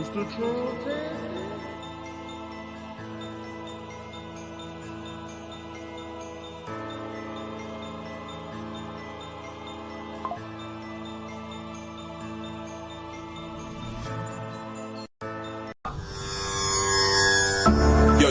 Mr. Trump. Yo,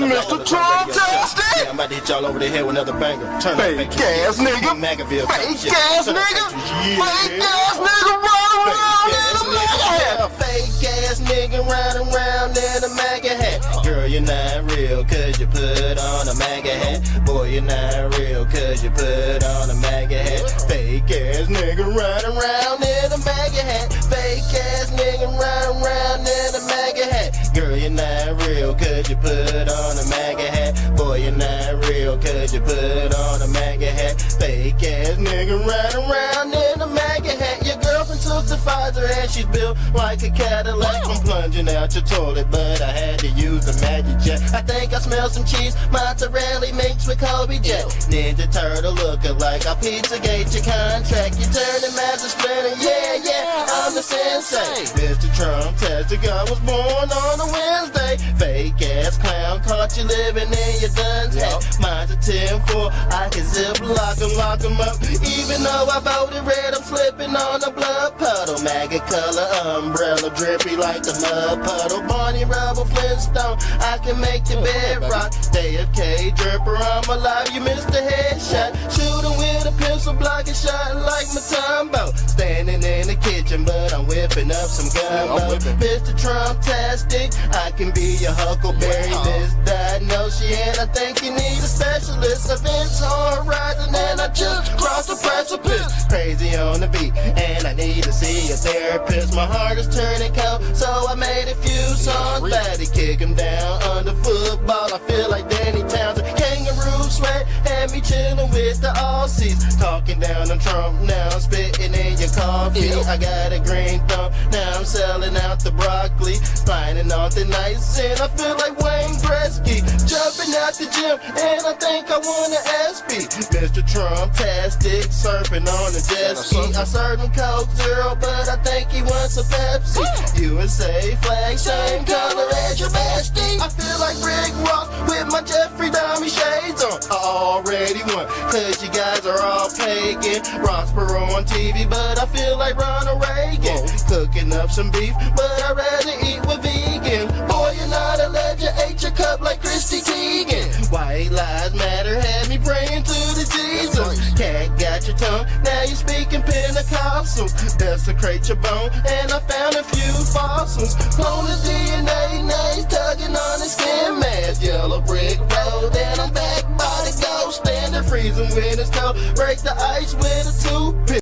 Mr. Trump-tastic! Yeah, I'm about to hit y'all over the head with another banger. Turn fake ass nigga! Magaville. Fake ass nigga! Fake ass nigga run around in a MAGA hat! Fake ass nigga run around in a MAGA hat. Girl, you're not real cause you put on a MAGA hat. Boy, you're not real cause you put on a MAGA hat. Fake ass nigga run around in a MAGA hat. Fake ass nigga run around in a MAGA hat. Girl, you're not real cause you put on a MAGA hat. Boy, you're not real cause you put on a MAGA hat. Fake ass nigga run around in a MAGA hat. Your girlfriend took the Pfizer and she's built like a Cadillac. I'm plunging out your toilet, but I had to use the magic jet. I think I smell some cheese, mozzarella mixed with Kobe Jet. Ninja Turtle looking like I Pizzagate your contract. You turn the master splinter, yeah, I'm the sensei. Mr. Trump-tastic, I was born on a Wednesday. Fake ass clown, caught you living in your dunce hat. Mine's a 10-4, I can zip lock 'em up. Even though I voted red, I'm slipping on a blood puddle. MAGA color umbrella, drippy like the mud puddle. Barney Rubble Flintstone, I can make your bed rock. JFK dripper, I'm alive, you missed the headshot. Shooting with a pencil, blocking shot like Matumbo. Standing in the kitchen, but I'm whipping up some gumbo. Mr. Trump-tastic, I can be your Huckleberry misdiagnosis, and I think you need a specialist. Events on horizon, and I just crossed the precipice. Crazy on the beat, and I need to see a therapist. My heart is turning cold, so I made a few songs. Batty kick him down under football. I feel like Danny Townsend, kangaroo sweat, and me chilling with the Aussies. Talking down on Trump, now I'm spitting in your coffee. I got a green thumb, now I'm selling out the broccoli. Finding off the nights, and I feel like Wayne Gretzky. Jumping out the gym, and I think I want an SP. Mr. Trump-tastic, surfing on a jet ski. I served him Coke Zero, but I think he wants a Pepsi. USA flag, same color as your bestie. I feel like Rick Ross with my Jeffrey Dahmer shades on. I already won, cause you guys are all pagan. Rossborough on TV, but I feel like Ronald Reagan. Cooking up some beef, but I'd rather eat with vegan. Boy, you're not a legend, ate your cup like Christy Teigen. White lives matter, had me praying to the Jesus. Cat got your tongue, now you speaking Pentecostal. Desecrate your bone, and I found a few fossils. Clone the DNA, names tugging on the skin mask. Yellow brick road, and I'm back by the ghost. Standing freezing when it's cold, break the ice with a toothpick.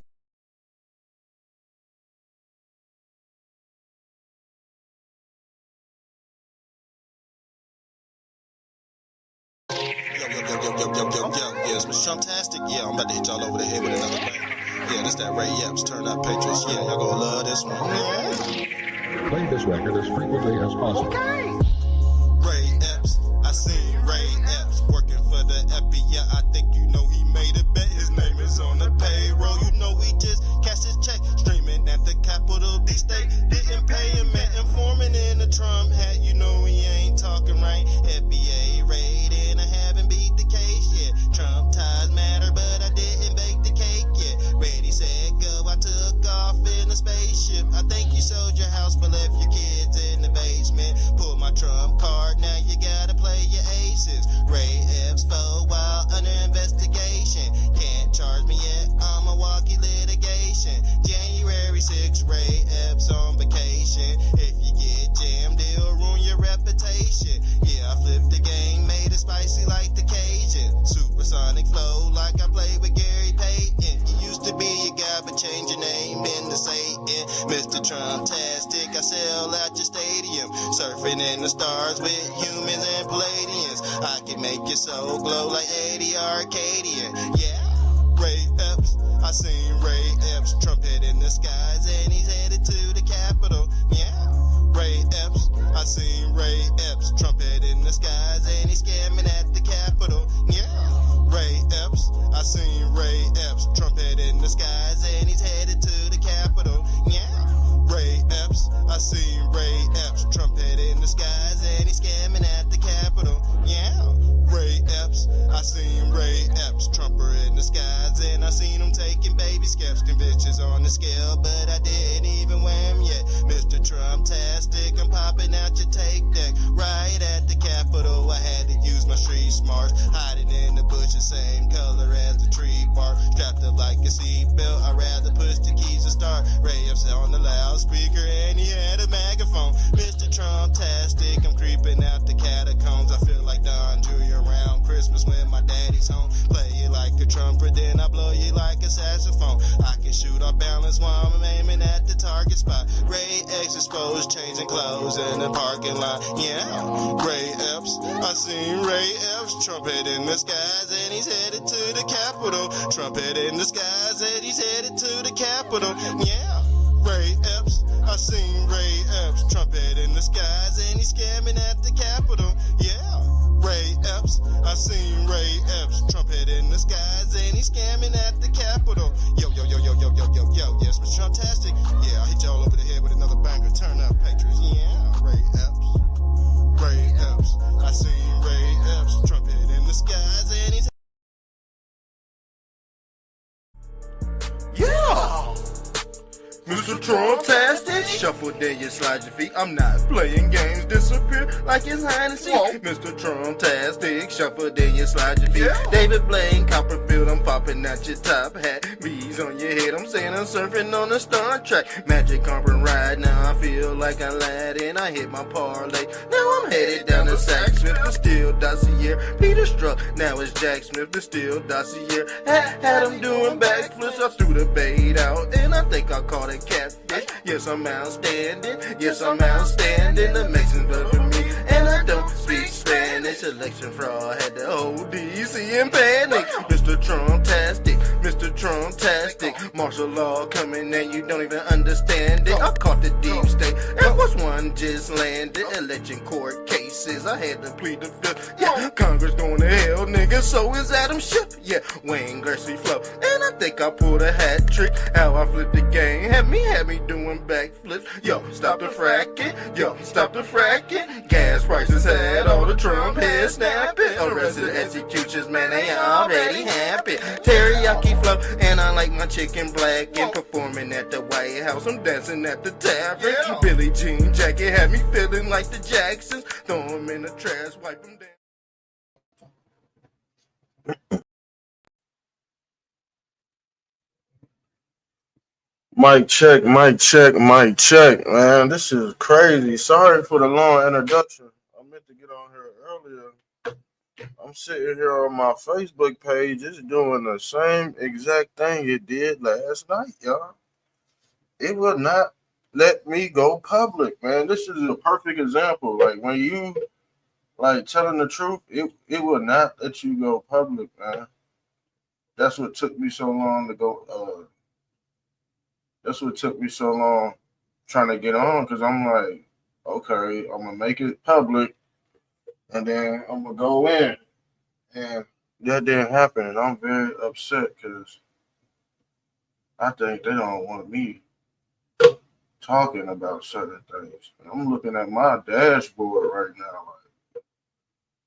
Yeah, it's Mr. Trump-tastic. Yeah, I'm about to hit y'all over the head with another bang. Yeah, this that Ray Epps, Turn Up Patriots. Yeah, y'all gonna love this one. Yeah. Play this record as frequently as possible. Okay. Ray Epps, I seen Ray Epps working for the Epi. Yeah, I think you know he made a bet. His name is on the payroll. You know he just cashed his check, streaming at the Capitol D-State. Didn't pay him, met informant in a Trump hat. You know he ain't talking right. FBA raid and I haven't beat the case yet. Trump ties matter, but I didn't bake the cake yet. Ready, set, go, I took off in a spaceship. I think you sold your house but left your kids in the basement. Pull my Trump card, now you gotta play your aces. Ray Epps for while under investigation. Can't charge me yet, I'm a walkie litigation. January 6th, Ray Epps on vacation. If you get jammed, it'll ruin your reputation. Yeah, I flipped the game, made it spicy like the Cajun. Supersonic flow like I played with Gary Payton. You used to be a guy, but change your name into Satan. Mr. Trump-tastic, I sell out your stadium. Surfing in the stars with humans and Palladians. I can make your soul glow like 80 Arcadian. Yeah, Ray Epps, I seen Ray Epps. Trumpet in the skies and he's headed to the Capitol. Yeah, Ray Epps, I seen Ray Epps. Trumpet in the skies and he's scamming at the Capitol. Yeah, Ray Epps, I seen Ray Epps. Trumpet in the skies and he's headed to the Capitol. Yeah, I seen Ray Epps, trumpet in the skies, and he's scamming at the Capitol. Yeah, Ray Epps. I seen Ray Epps, trumper in the skies, and I seen him taking baby steps, convictions on the scale, but I didn't even wear him yet. Mr. Trump-tastic, I'm popping out your take deck right at the Capitol. I had to use my street smarts, hiding in the bushes, same color as the tree bark, strapped up like a seatbelt. I'd rather push the keys to start. Ray Epps on the loudspeaker, and he had a megaphone. Mr. Trump-tastic, I'm creeping out the catacombs. I feel like Don Julia around Christmas when my daddy's home. Play you like a trumpet, then I blow you like a saxophone. I can shoot off balance while I'm aiming at the target spot. Ray X exposed, changing clothes in the parking lot. Yeah, Ray Epps. I seen Ray Epps, trumpet in the skies, and he's headed to the Capitol. Trumpet in the skies, and he's headed to the Capitol. Yeah, Ray Epps. I seen Ray Epps, trumpet in the skies, and he's scamming at the Capitol. Yeah, Ray Epps. I seen Ray Epps, trumpet in the skies, and he's scamming at the Capitol. Yo, yo, yo, yo, yo, yo, yo, yo. Yes, Mr. Trump-tastic. Yeah, I hit y'all over the head with another banger. Turn up, Patriots. Yeah, Ray Epps. Ray Epps. I seen Ray Epps, trumpet in the skies, and he's... Yeah! Mr. Trump-tastic, shuffle then you slide your feet. I'm not playing games, disappear like it's hide and seek. Mr. Trump-tastic, shuffle then you slide your feet. Yeah. David Blaine, Copperfield, I'm popping out your top hat. Bees on your head, I'm saying I'm surfing on the Star Trek. Magic carpet ride, now I feel like I'm Aladdin. I hit my parlay, now I'm headed down to Sack Smith. The Steel Dossier, Peter Struck, now it's Jack Smith. The Steel Dossier, had him doing backflips. I threw the bait out, and I think I caught it. Catfish. Yes, I'm outstanding. Yes, I'm outstanding. The Mexicans vote for me, and I don't speak Spanish. Election fraud had the whole DC in panic. Mr. Trump-tastic, Mr. Trump-tastic. Martial law coming and you don't even understand it. I caught the deep state. Air Force One just landed. Election court cases. I had to plead the fifth. Yeah, Congress going to hell, nigga. So is Adam Schiff. Yeah, Wayne Gretzky flow. And I think I pulled a hat trick. How I flipped the game. Had me doing backflips. Yo, stop the fracking. Yo, stop the fracking. Gas prices had all the Trump heads snapping. Arrested executions, man, they already happy. Teriyaki flow, and I like my chicken black. And performing at the White House, I'm dancing at the tavern. Yeah. Billie Jean jacket had me feeling like the Jacksons. Throw them in the trash, wipe them down. Mic check, mic check, mic check, man. This is crazy. Sorry for the long introduction. I meant to get on here earlier. I'm sitting here on my Facebook page. It's doing the same exact thing it did last night, y'all. It will not let me go public, man. This is a perfect example. Like when you like telling the truth, it will not let you go public, man. That's what took me so long to go. That's what took me so long trying to get on, because I'm like, okay, I'm going to make it public, and then I'm going to go in. And that didn't happen, and I'm very upset because I think they don't want me talking about certain things. And I'm looking at my dashboard right now like,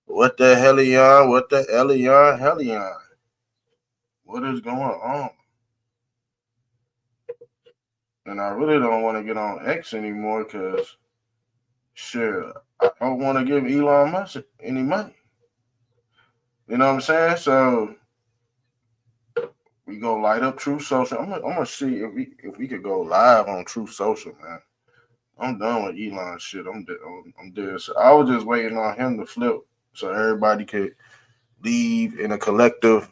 what the hellion, what the hellion? What is going on? And I really don't want to get on X anymore because, shit, I don't want to give Elon Musk any money. You know what I'm saying? So we go light up Truth Social. I'm gonna see if we could go live on Truth Social, man. I'm done with Elon shit. I'm dead. So I was just waiting on him to flip so everybody could leave in a collective,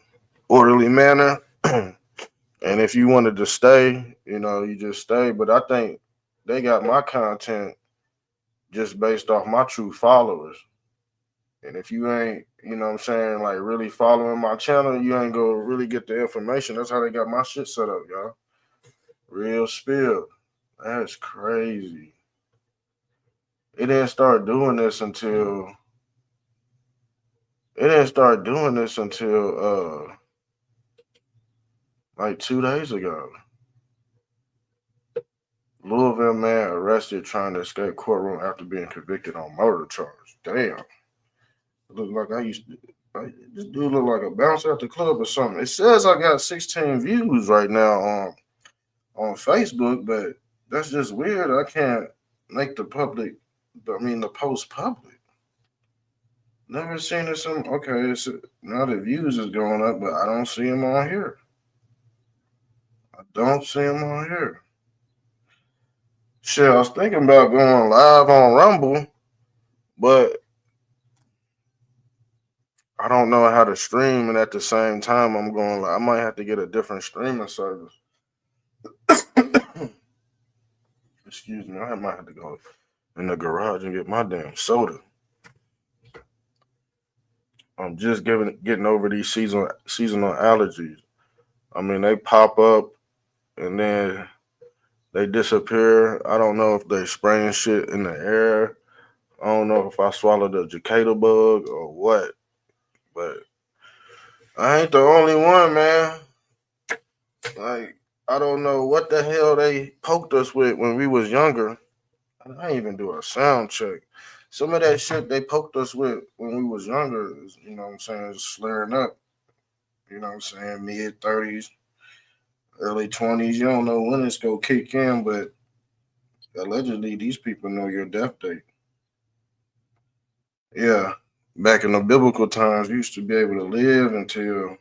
orderly manner. And if you wanted to stay, you know, you just stay. But I think they got my content just based off my true followers. And if you ain't, you know what I'm saying, like really following my channel, you ain't gonna really get the information. That's how they got my shit set up, y'all. Real spill. That's crazy. It didn't start doing this until like 2 days ago. Louisville, Young man arrested trying to escape courtroom after being convicted on murder charge. Damn. Look like this dude look like a bouncer at the club or something. It says I got 16 views right now on Facebook, but that's just weird. I can't make the post public. Never seen this. Okay, now the views is going up, but I don't see him on here. I don't see him on here. Shit, I was thinking about going live on Rumble, but I don't know how to stream, and at the same time, I'm going live. I might have to get a different streaming service. Excuse me, I might have to go in the garage and get my damn soda. I'm just getting over these seasonal allergies. I mean, they pop up and then they disappear. I don't know if they spraying shit in the air. I don't know if I swallowed a cicada bug or what. But I ain't the only one, man. Like, I don't know what the hell they poked us with when we was younger. I ain't even do a sound check. Some of that shit they poked us with when we was younger is, you know what I'm saying, is flaring up. You know what I'm saying? Mid-30s, early 20s. You don't know when it's going to kick in, but allegedly these people know your death date. Yeah. Back in the biblical times, you used to be able to live until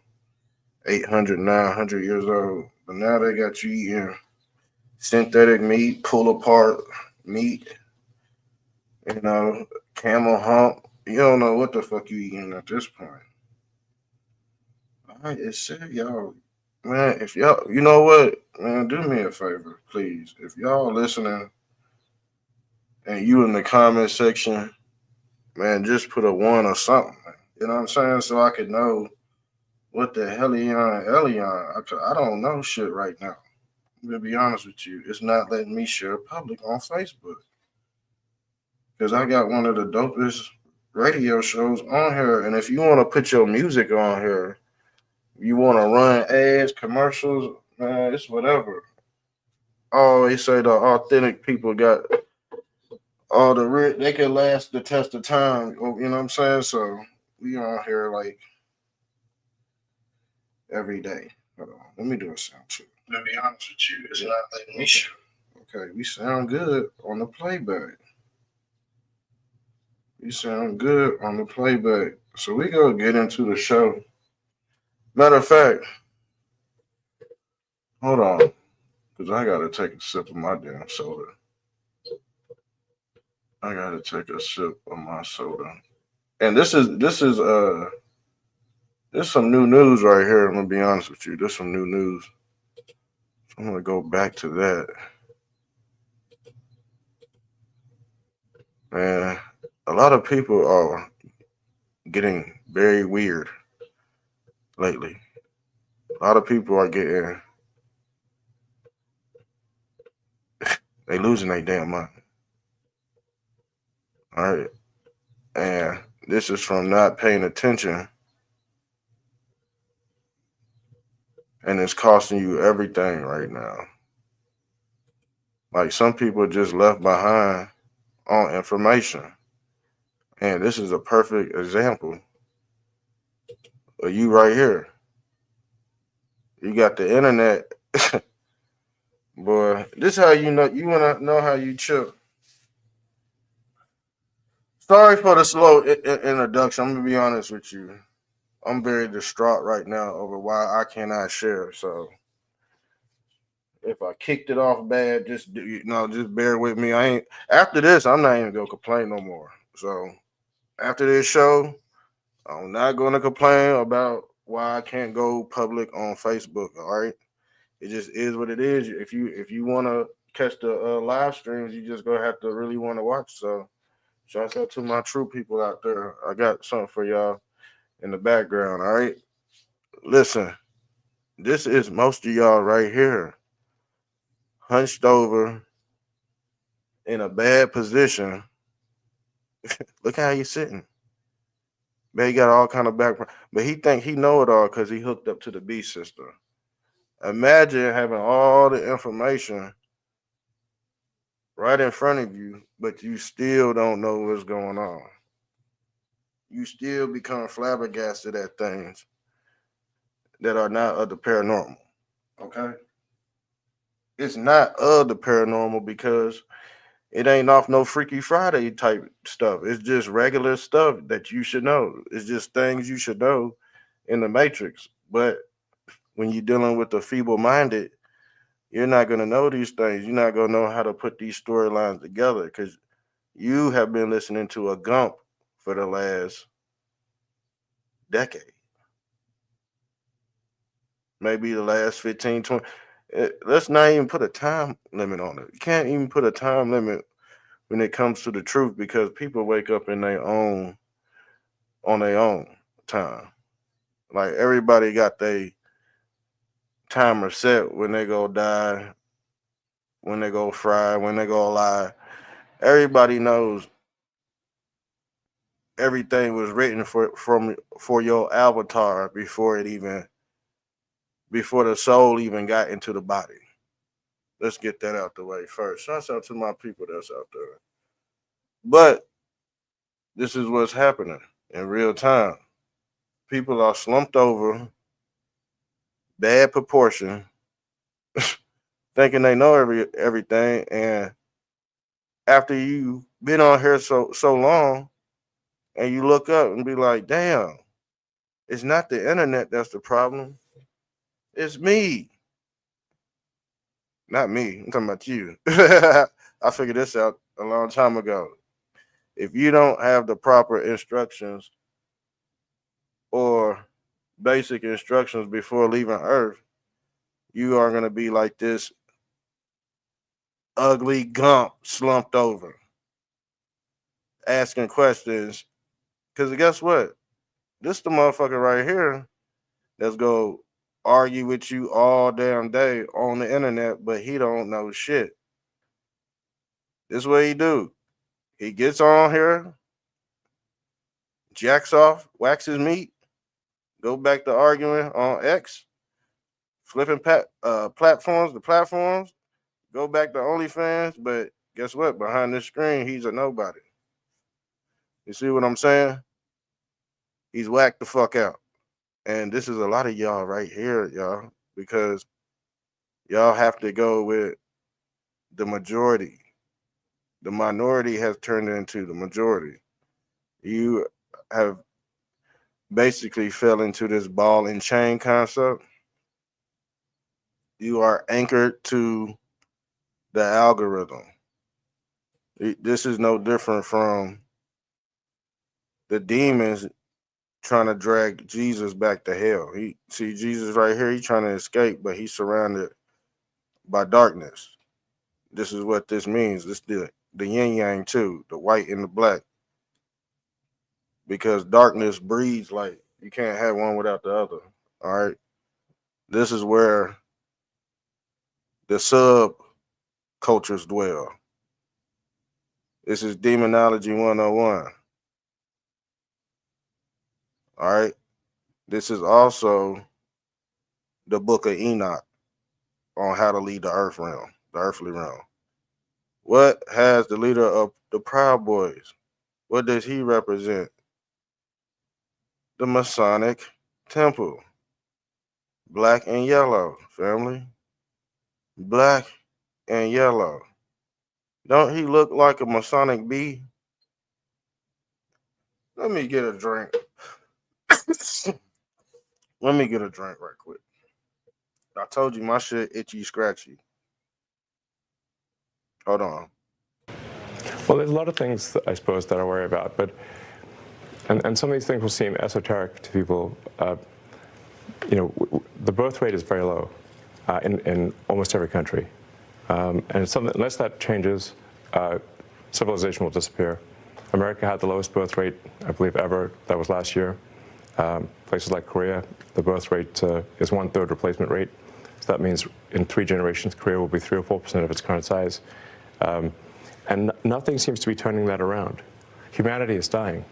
800, 900 years old. But now they got you eating synthetic meat, pull apart meat, you know, camel hump. You don't know what the fuck you eating at this point. All right, it's said, y'all. Man, if y'all, you know what, man, do me a favor, please. If y'all listening and you in the comment section, man, just put a 1 or something. Man. You know what I'm saying? So I could know what the hell I don't know shit right now. I'm going to be honest with you. It's not letting me share public on Facebook. Because I got one of the dopest radio shows on here. And if you want to put your music on here, you want to run ads, commercials, man, it's whatever. I always say the authentic people got all the they can last the test of time. You know what I'm saying? So we on here like every day. Hold on, let me do a sound check. To be honest with you, it's not letting me show. Okay, we sound good on the playback. We sound good on the playback. So we go get into the show. Matter of fact, hold on, because I gotta take a sip of my damn soda. I gotta take a sip of my soda. And this is there's some new news right here. I'm gonna be honest with you. There's some new news. So I'm gonna go back to that. Man, a lot of people are getting very weird lately. A lot of people are getting they losing their damn mind. All right. And this is from not paying attention. And it's costing you everything right now. Like some people just left behind on information. And this is a perfect example of you right here. You got the internet. Boy, this how you know you want to know how you chill. Sorry for the slow introduction. I'm going to be honest with you. I'm very distraught right now over why I cannot share. So if I kicked it off bad, just bear with me. After this, I'm not even gonna complain no more. So after this show, I'm not gonna complain about why I can't go public on Facebook. All right, it just is what it is. If you want to catch the live streams, you just gonna have to really want to watch. So shout out to my true people out there. I got something for y'all in the background. All right, listen, this is most of y'all right here. Hunched over in a bad position. Look how he's sitting. Man, he got all kind of background, but he think he know it all because he hooked up to the B system. Imagine having all the information right in front of you, but you still don't know what's going on. You still become flabbergasted at things that are not of the paranormal. Okay? It's not of the paranormal because it ain't off no Freaky Friday type stuff. It's just regular stuff that you should know. It's just things you should know in the Matrix. But when you're dealing with the feeble minded, you're not going to know these things. You're not going to know how to put these storylines together because you have been listening to a Gump for the last decade, maybe the last 15, 20. Let's not even put a time limit on it. You can't even put a time limit when it comes to the truth because people wake up on their own time. Like everybody got their timer set when they go die, when they go fry, when they go lie. Everybody knows everything was written for your avatar before the soul even got into the body. Let's get that out the way first. Shouts out to my people that's out there. But this is what's happening in real time. People are slumped over, bad proportion, thinking they know everything, and after you been on here so long, and you look up and be like, "Damn, it's not the internet that's the problem. It's me, not me. I'm talking about you." I figured this out a long time ago. If you don't have the proper instructions or basic instructions before leaving Earth, you are going to be like this ugly Gump slumped over, asking questions. Because guess what? This the motherfucker right here that's going to argue with you all damn day on the internet, but he don't know shit. This what he do. He gets on here, jacks off, waxes meat, go back to arguing on X, flipping platforms, go back to OnlyFans, but guess what? Behind this screen, he's a nobody. You see what I'm saying? He's whacked the fuck out. And this is a lot of y'all right here, y'all, because y'all have to go with the majority. The minority has turned into the majority. You have basically fell into this ball and chain concept. You are anchored to the algorithm. This is no different from the demons trying to drag Jesus back to hell. See Jesus right here, he's trying to escape, but he's surrounded by darkness. This is what this means. This the yin yang too, the white and the black. Because darkness breeds light. You can't have one without the other. All right. This is where the sub cultures dwell. This is demonology 101. All right. This is also the book of Enoch on how to lead the earth realm, the earthly realm. What has the leader of the Proud Boys? What does he represent? The Masonic Temple. Black and yellow, family. Black and yellow. Don't he look like a Masonic bee? Let me get a drink. Let me get a drink right quick. I told you my shit itchy scratchy. Hold on. Well, there's a lot of things that I suppose that I worry about, but and some of these things will seem esoteric to people. The birth rate is very low in almost every country, and it's something, unless that changes, civilization will disappear. America had the lowest birth rate, I believe, ever. That was last year. Places like Korea, the birth rate is 1/3 replacement rate. So that means in 3 generations, Korea will be 3 or 4% of its current size. And nothing seems to be turning that around. Humanity is dying.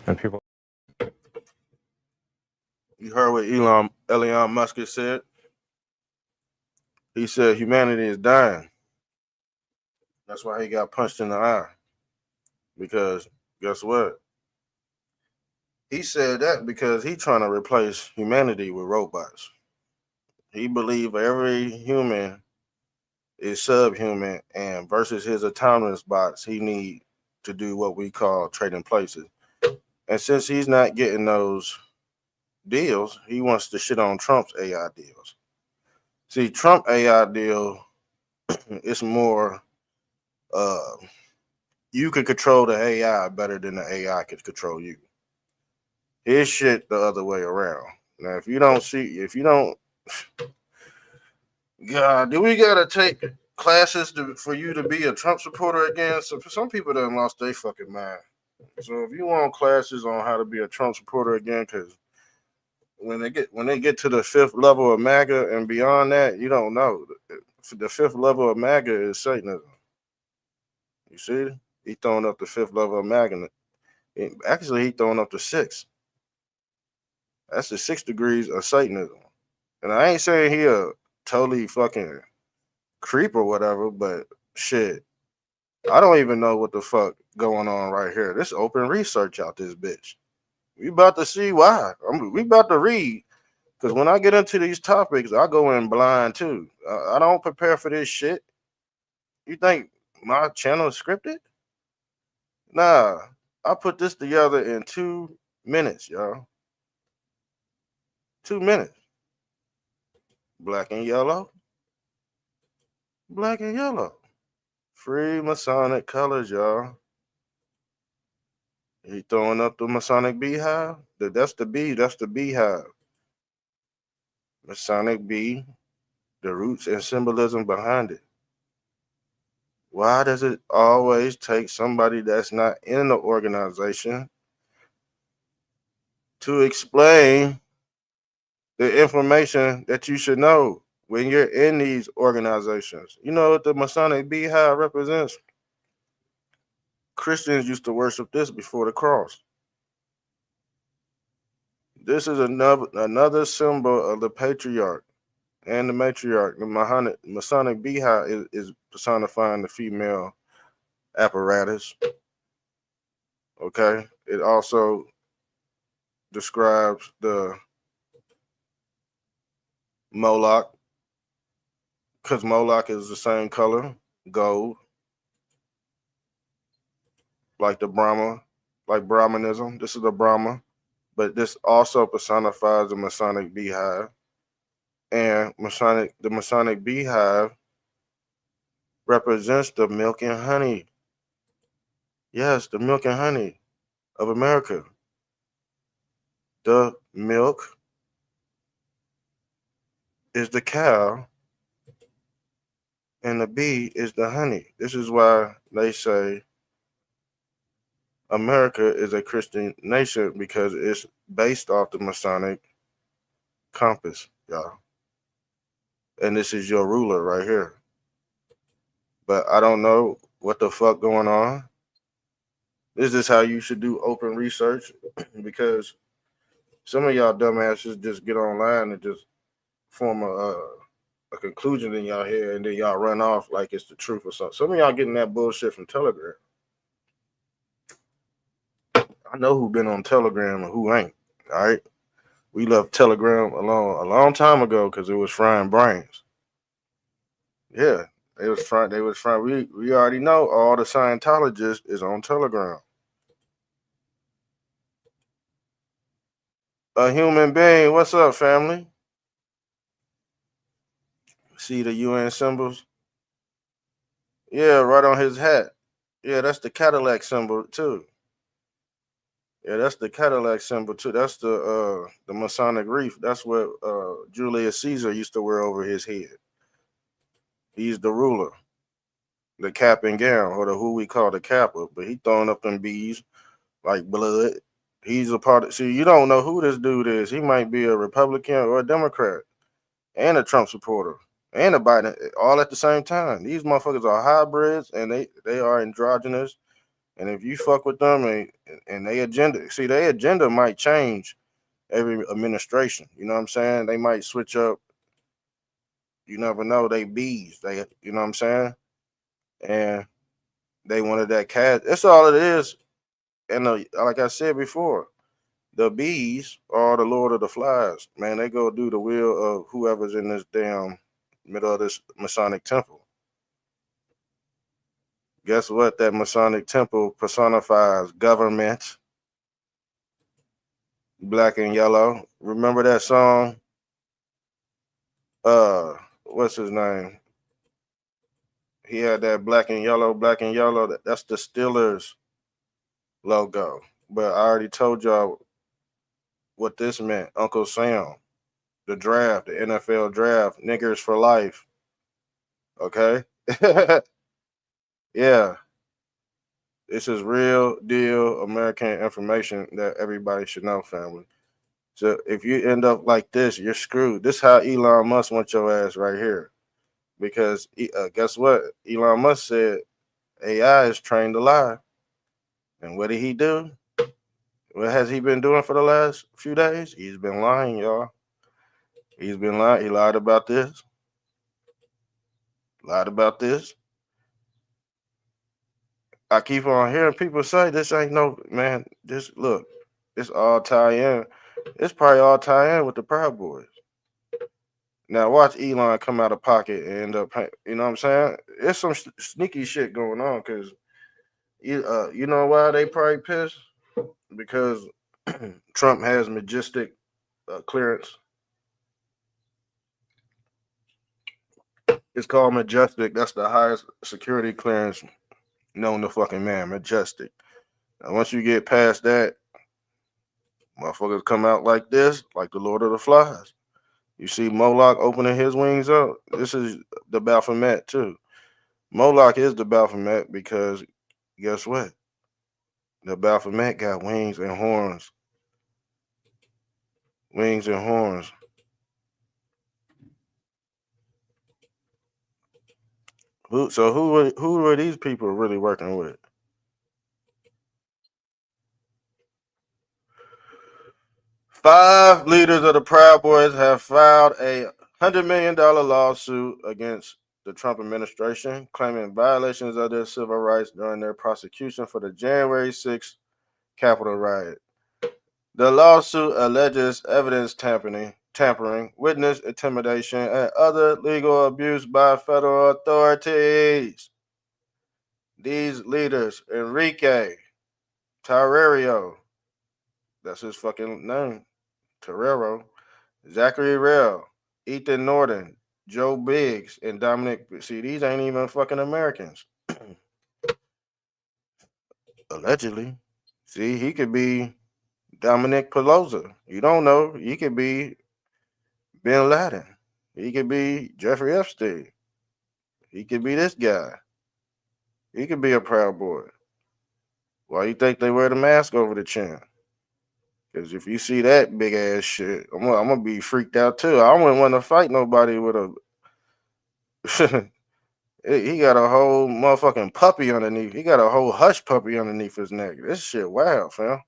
And people... You heard what Elon Musk said? He said humanity is dying. That's why he got punched in the eye. Because guess what? He said that because he's trying to replace humanity with robots. He believes every human is subhuman, and versus his autonomous bots, he need to do what we call trading places. And since he's not getting those deals, he wants to shit on Trump's AI deals. See, Trump AI deal is more you could control the AI better than the AI could control you. His shit the other way around. Now, if you don't, God, do we gotta take classes for you to be a Trump supporter again? So some people done lost their fucking mind. So if you want classes on how to be a Trump supporter again, because when they get to the fifth level of MAGA and beyond that, you don't know. The fifth level of MAGA is Satanism. You see, he throwing up the fifth level of MAGA. Actually, he throwing up the sixth. That's the 6 degrees of Satanism. And I ain't saying he a totally fucking creep or whatever, but shit, I don't even know what the fuck going on right here. This open research out this bitch. We about to see why. We about to read. Because when I get into these topics, I go in blind too. I don't prepare for this shit. You think my channel is scripted? Nah, I put this together in 2 minutes, y'all. 2 minutes. Black and yellow. Black and yellow. Free Masonic colors, y'all. He throwing up the Masonic beehive. That's the bee. That's the beehive. Masonic bee. The roots and symbolism behind it. Why does it always take somebody that's not in the organization to explain the information that you should know when you're in these organizations? You know what the Masonic beehive represents? Christians used to worship this before the cross. This is another symbol of the patriarch and the matriarch. The Masonic beehive is personifying the female apparatus. Okay. It also describes the Moloch, because Moloch is the same color, gold, like the Brahma, like Brahmanism. This is the Brahma, but this also personifies the Masonic beehive. And the Masonic beehive represents the milk and honey. Yes, the milk and honey of America. The milk is the cow and the bee is the honey. This is why they say America is a Christian nation, because it's based off the Masonic compass, y'all. And this is your ruler right here. But I don't know what the fuck going on. This is how you should do open research, because some of y'all dumbasses just get online and just form a conclusion in y'all head, and then y'all run off like it's the truth or something. Some of y'all getting that bullshit from Telegram. I know who been on Telegram and who ain't. All right, we left Telegram alone a long time ago because it was frying brains. Yeah, they was frying. We already know all the Scientologists is on Telegram. A human being. What's up, family? See the UN symbols? Yeah, right on his hat. Yeah, that's the Cadillac symbol too. Yeah, that's the Cadillac symbol too. That's the Masonic wreath. That's what Julius Caesar used to wear over his head. He's the ruler, the cap and gown, or who we call the capper. But he throwing up them bees like blood. He's a part of. See, you don't know who this dude is. He might be a Republican or a Democrat, and a Trump supporter, and a Biden, all at the same time. These motherfuckers are hybrids, and they are androgynous. And if you fuck with them and they agenda, see, their agenda might change every administration. You know what I'm saying? They might switch up You never know. They bees. They, you know what I'm saying? And they wanted that cash. That's all it is. And like I said before, the bees are the Lord of the Flies. Man, they go do the will of whoever's in this damn middle of this Masonic temple. Guess what? That Masonic temple personifies government, black and yellow. Remember that song? What's his name? He had that black and yellow, black and yellow. That's the Steelers logo. But I already told y'all what this meant. Uncle Sam, the draft, the NFL draft, niggers for life. Okay? Yeah. This is real deal American information that everybody should know, family. So if you end up like this, you're screwed. This is how Elon Musk wants your ass right here. Because guess what? Elon Musk said AI is trained to lie. And what did he do? What has he been doing for the last few days? He's been lying, y'all. He's been lying. He lied about this. Lied about this. I keep on hearing people say this ain't no, man. This, look, it's all tie in. It's probably all tie in with the Proud Boys. Now watch Elon come out of pocket and end up, you know what I'm saying? There's some sneaky shit going on because you know why they probably pissed? Because Trump has majestic clearance. It's called majestic. That's the highest security clearance known to fucking man. Majestic. And once you get past that, motherfuckers come out like this, like the Lord of the Flies. You see Moloch opening his wings up. This is the Baphomet too. Moloch is the Baphomet because guess what? The Baphomet got wings and horns. Wings and horns. Who are these people really working with? 5 leaders of the Proud Boys have filed a $100 million lawsuit against the Trump administration, claiming violations of their civil rights during their prosecution for the January 6th Capitol riot. The lawsuit alleges evidence tampering, witness intimidation, and other legal abuse by federal authorities. These leaders, Enrique Tarrio, that's his fucking name, Tarrio, Zachary Rehl, Ethan Nordean, Joe Biggs, and Dominic. See, these ain't even fucking Americans. Allegedly. See, he could be Dominic Pezzola. You don't know. He could be Bin Laden. He could be Jeffrey Epstein. He could be this guy. He could be a Proud Boy. Why you think they wear the mask over the chin? Because if you see that big ass shit, I'm gonna be freaked out too. I wouldn't want to fight nobody with a. He got a whole motherfucking puppy underneath. He got a whole hush puppy underneath his neck. This shit wild, fam.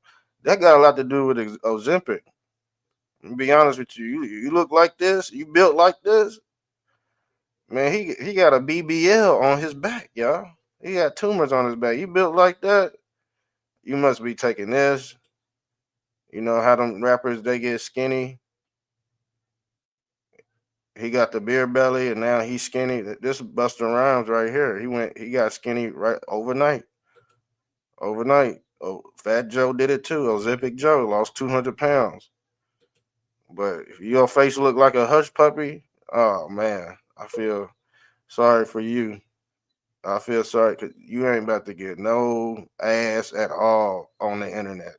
That got a lot to do with Ozempic. To be honest with you, you look like this, you built like this. Man, he got a BBL on his back, y'all. He got tumors on his back. You built like that, you must be taking this. You know how them rappers, they get skinny. He got the beer belly and now he's skinny. This Busta Rhymes right here. He got skinny right overnight. Overnight. Oh, Fat Joe did it too. Ozempic Joe lost 200 pounds. But if your face look like a hush puppy, oh man, I feel sorry for you. I feel sorry because you ain't about to get no ass at all on the internet.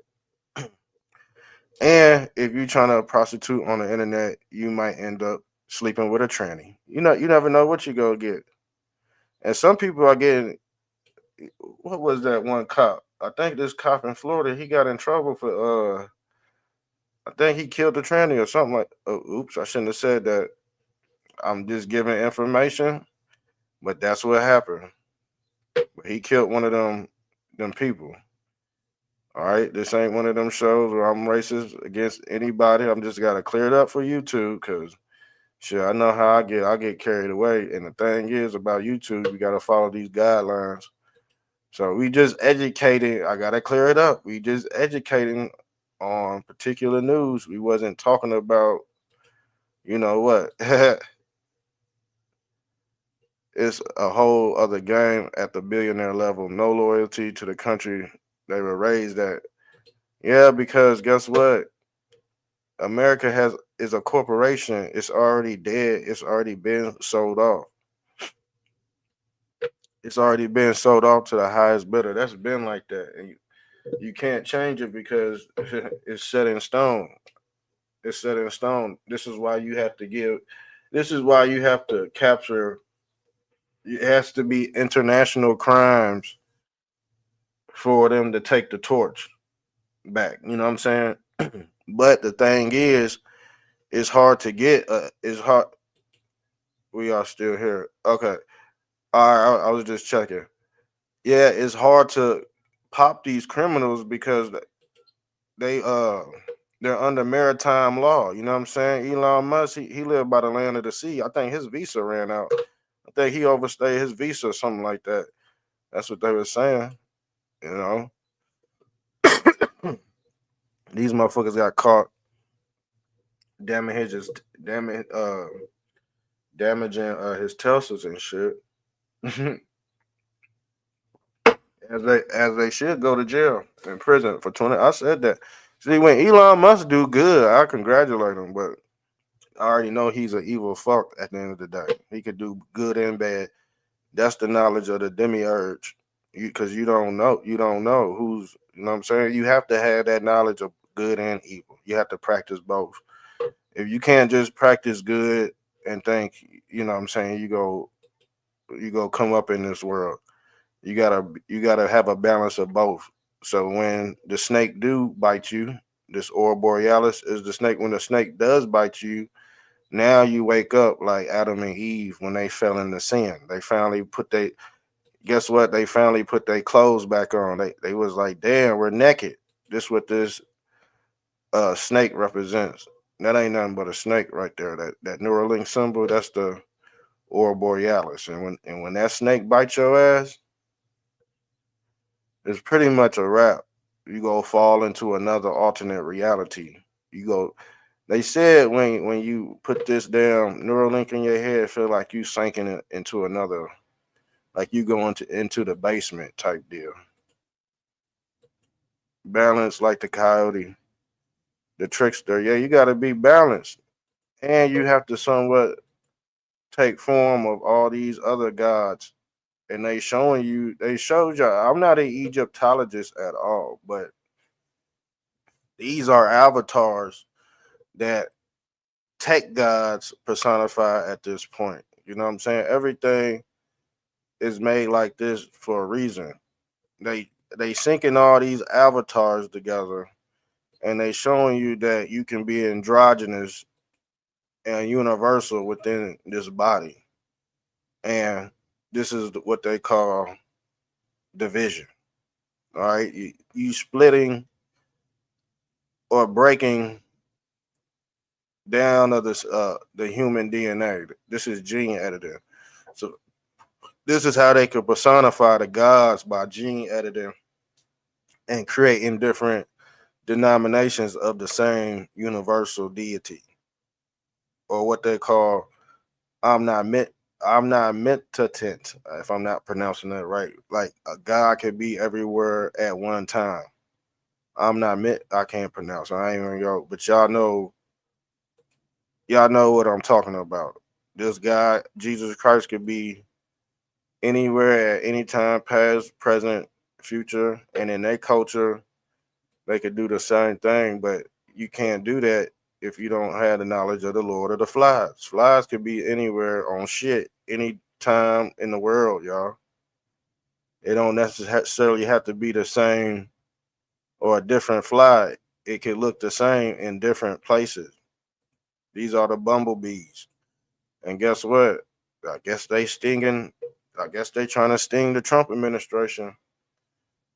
And if you're trying to prostitute on the internet, you might end up sleeping with a tranny. You never know what you go get. And some people are getting. What was that one cop? I think this cop in Florida, he got in trouble for I think he killed the tranny or something like. Oh, oops, I shouldn't have said that. I'm just giving information, but that's what happened. He killed one of them people. All right, this ain't one of them shows where I'm racist against anybody. I'm just gotta clear it up for you too, because Shit, I know how I get carried away. And the thing is about YouTube, we gotta follow these guidelines. So we just educating. I gotta clear it up. We just educating on particular news. We wasn't talking about, you know what? It's a whole other game at the billionaire level. No loyalty to the country they were raised at. Yeah, because guess what? America is a corporation. It's already dead. It's already been sold off. It's already been sold off to the highest bidder. That's been like that, and you can't change it because it's set in stone. It's set in stone. This is why you have to give. This is why you have to capture. It has to be international crimes for them to take the torch back. You know what I'm saying? But the thing is, it's hard to get. It's hard. We are still here. Okay. All right. I was just checking. Yeah, it's hard to pop these criminals because they they're under maritime law. You know what I'm saying? Elon Musk, he lived by the land of the sea. I think his visa ran out. I think he overstayed his visa or something like that. That's what they were saying. You know, these motherfuckers got caught damaging his damaging his Teslas and shit. as they should go to jail in prison for 20. I said that. See, when Elon Musk do good, I congratulate him, but I already know he's an evil fuck at the end of the day. He could do good and bad. That's the knowledge of the demiurge. Because you don't know who's, you know what I'm saying? You have to have that knowledge of good and evil. You have to practice both. If you can't just practice good and think, you know what I'm saying, you go come up in this world. You gotta have a balance of both. So when the snake do bite you, this Aurora Borealis is the snake. When the snake does bite you, now you wake up like Adam and Eve when they fell into sin. They finally put they guess what? They finally put their clothes back on. They was like, damn, we're naked. This what this snake represents. That ain't nothing but a snake right there. That Neuralink symbol, that's the Aurora Borealis. And when that snake bites your ass, it's pretty much a wrap. You go fall into another alternate reality. You go. They said when you put this damn Neuralink in your head, it feel like you sinking it into another, like you go into the basement type deal. Balance like the coyote, the trickster. Yeah, you got to be balanced, and you have to somewhat take form of all these other gods. And they showed you. I'm not an Egyptologist at all, but these are avatars that tech gods personify at this point. You know what I'm saying? Everything is made like this for a reason. They syncing all these avatars together, and they showing you that you can be androgynous and universal within this body. And this is what they call division. All right, you splitting or breaking down of this the human DNA. This is gene editing. So this is how they could personify the gods by gene editing and creating different denominations of the same universal deity, or what they call I'm not meant I'm not mentatent, if I'm not pronouncing that right. Like a God can be everywhere at one time. I'm not meant I can't pronounce. I ain't even yo, but y'all know what I'm talking about. This guy, Jesus Christ, could be anywhere at any time, past, present, future, and in their culture, they could do the same thing, but you can't do that if you don't have the knowledge of the Lord of the Flies. Flies could be anywhere on shit, any time in the world, y'all. It don't necessarily have to be the same or a different fly. It could look the same in different places. These are the bumblebees. And guess what? I guess they stinging. I guess they trying to sting the Trump administration.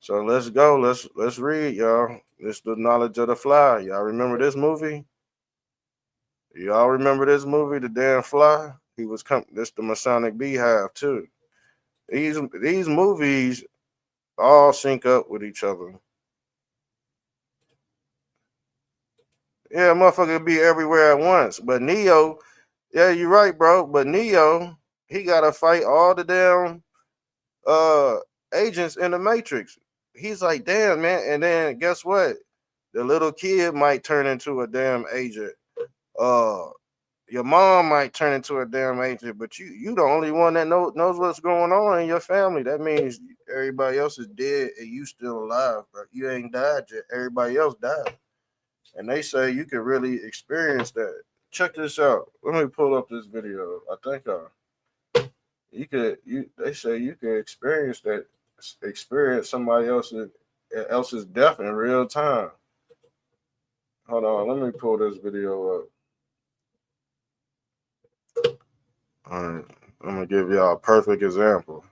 So let's go. Let's read, y'all. This the knowledge of the fly. Y'all remember this movie? Y'all remember this movie, The Damn Fly? He was this the Masonic Beehive too. These movies all sync up with each other. Yeah, motherfucker be everywhere at once. But Neo, yeah, you're right, bro. But Neo, he gotta fight all the damn uh agents in the Matrix. He's like, damn, man. And then guess what? The little kid might turn into a damn agent. Uh your mom might turn into a damn agent, but you the only one that knows what's going on in your family. That means everybody else is dead and you still alive, but you ain't died yet. Everybody else died. And they say you can really experience that. Check this out. Let me pull up this video. I think they say you can experience somebody else's death in real time. Hold on, let me pull this video up. All right, I'm gonna give y'all a perfect example.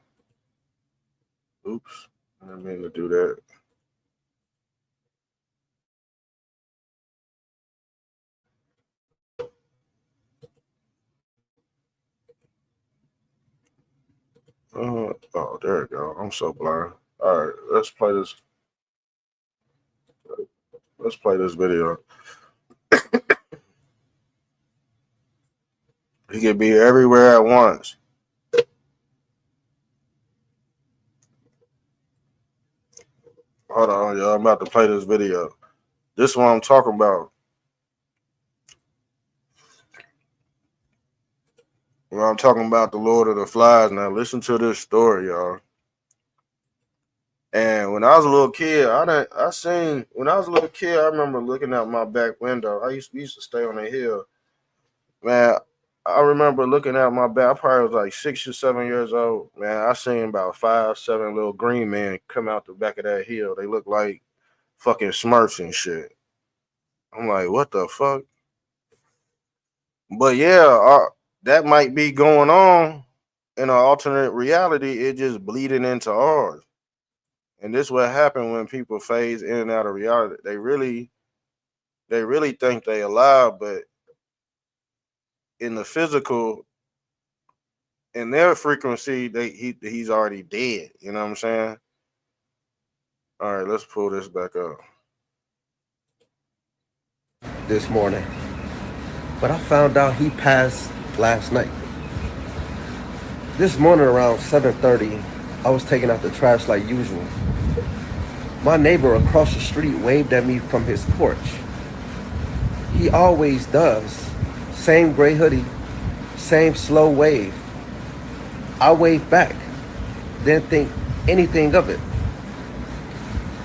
Oops, I didn't mean to do that. Oh, there we go. I'm so blind. All right, let's play this. Let's play this video. He could be everywhere at once. Hold on, y'all. I'm about to play this video. This is what I'm talking about. When I'm talking about the Lord of the Flies. Now, listen to this story, y'all. And when I was a little kid, when I was a little kid, I remember looking out my back window. We used to stay on the hill. Man, I remember looking out my back. I probably was like 6 or 7 years old. Man, I seen about 5, 7 little green men come out the back of that hill. They look like fucking Smurfs and shit. I'm like, what the fuck? But yeah, that might be going on in an alternate reality. It just bleeding into ours. And this what happened when people phase in and out of reality. They really think they alive, but in the physical, in their frequency, he's already dead. You know what I'm saying? All right, let's pull this back up. This morning, but I found out he passed last night. This morning around 7:30, I was taking out the trash like usual. My neighbor across the street waved at me from his porch. He always does. Same gray hoodie, same slow wave. I waved back, didn't think anything of it.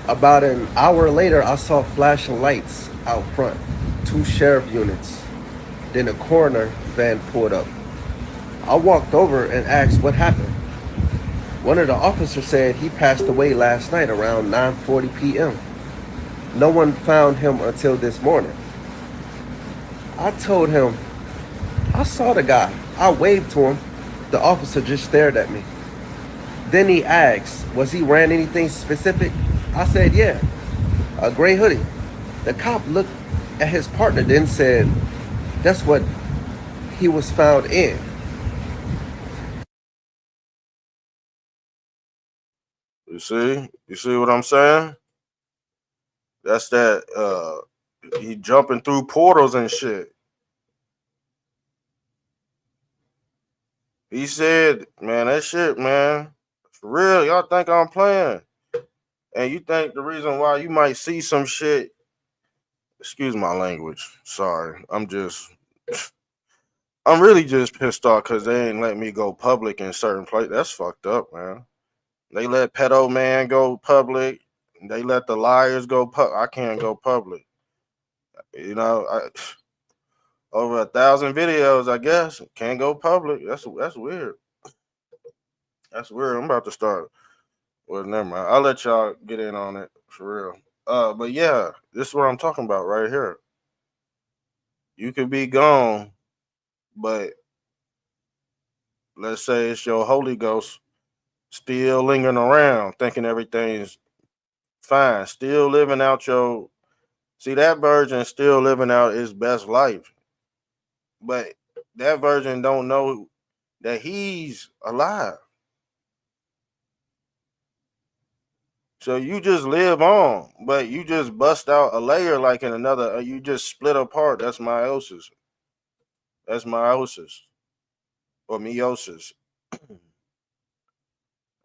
About an hour later, I saw flashing lights out front, 2 sheriff units. Then a coroner van pulled up. I walked over and asked what happened. One of the officers said he passed away last night around 9:40 p.m. No one found him until this morning. I told him, I saw the guy. I waved to him. The officer just stared at me. Then he asked, was he wearing anything specific? I said, yeah, a gray hoodie. The cop looked at his partner, then said, that's what he was found in. You see what I'm saying? That's that he jumping through portals and shit. He said, man, that shit, man, for real, y'all think I'm playing. And you think the reason why you might see some shit, excuse my language, sorry, I'm really just pissed off because they ain't let me go public in certain places. That's fucked up, man. They let pedo man go public. They let the liars go public. I can't go public. You know, over 1,000 videos, I guess. Can't go public. That's weird. That's weird. I'm about to start. Well, never mind. I'll let y'all get in on it for real. But yeah, this is what I'm talking about right here. You could be gone, but let's say it's your Holy Ghost still lingering around, thinking everything's fine, still living out that virgin still living out his best life. but that version don't know that he's alive. So you just live on, but you just bust out a layer like in another. You just split apart. That's meiosis. That's meiosis or meiosis.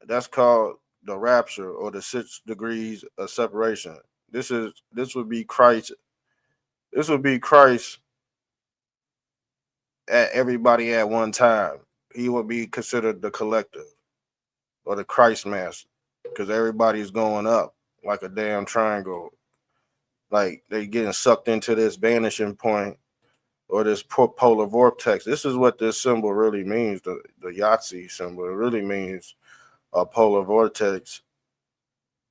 That's called the rapture or the 6 degrees of separation. This would be Christ. This would be Christ at everybody at one time. He would be considered the collective or the Christ mass because everybody's going up like a damn triangle. Like they getting sucked into this vanishing point or this polar vortex. This is what this symbol really means. The Yahtzee symbol. It really means a polar vortex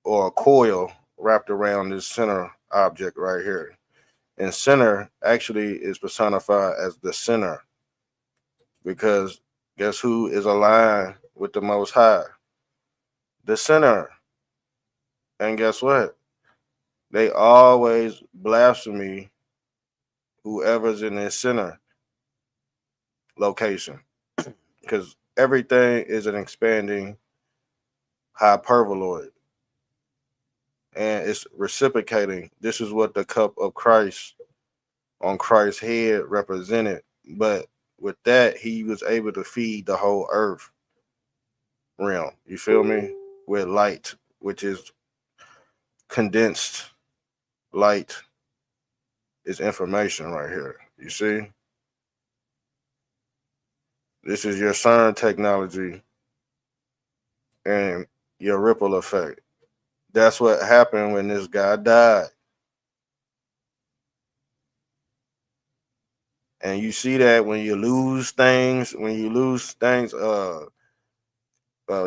or a coil wrapped around this center object right here. And center actually is personified as the sinner because guess who is aligned with the Most High? The sinner. And guess what? They always blaspheme whoever's in this center location because everything is an expanding hyperboloid and it's reciprocating. This is what the cup of Christ on Christ's head represented. But with that, he was able to feed the whole earth realm. You feel me? With light, which is condensed light, is information right here. You see? This is your CERN technology and your ripple effect. That's what happened when this guy died. And you see that when you lose things,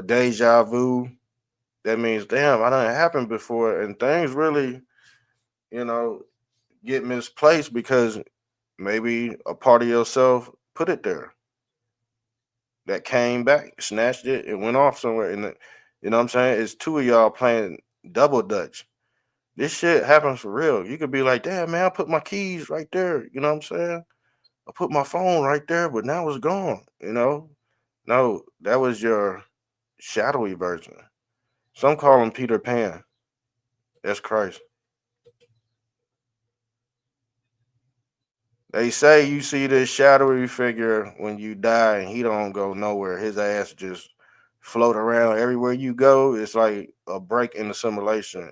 deja vu, that means, damn, I done happened before. And things really, get misplaced because maybe a part of yourself put it there. That came back, snatched it, and went off somewhere. And you know what I'm saying? It's two of y'all playing double dutch. This shit happens for real. You could be like, damn, man, I put my keys right there. You know what I'm saying? I put my phone right there, but now it's gone, No, that was your shadowy version. Some call him Peter Pan. That's Christ. They say you see this shadowy figure when you die and he don't go nowhere. His ass just float around everywhere you go. It's like a break in the simulation.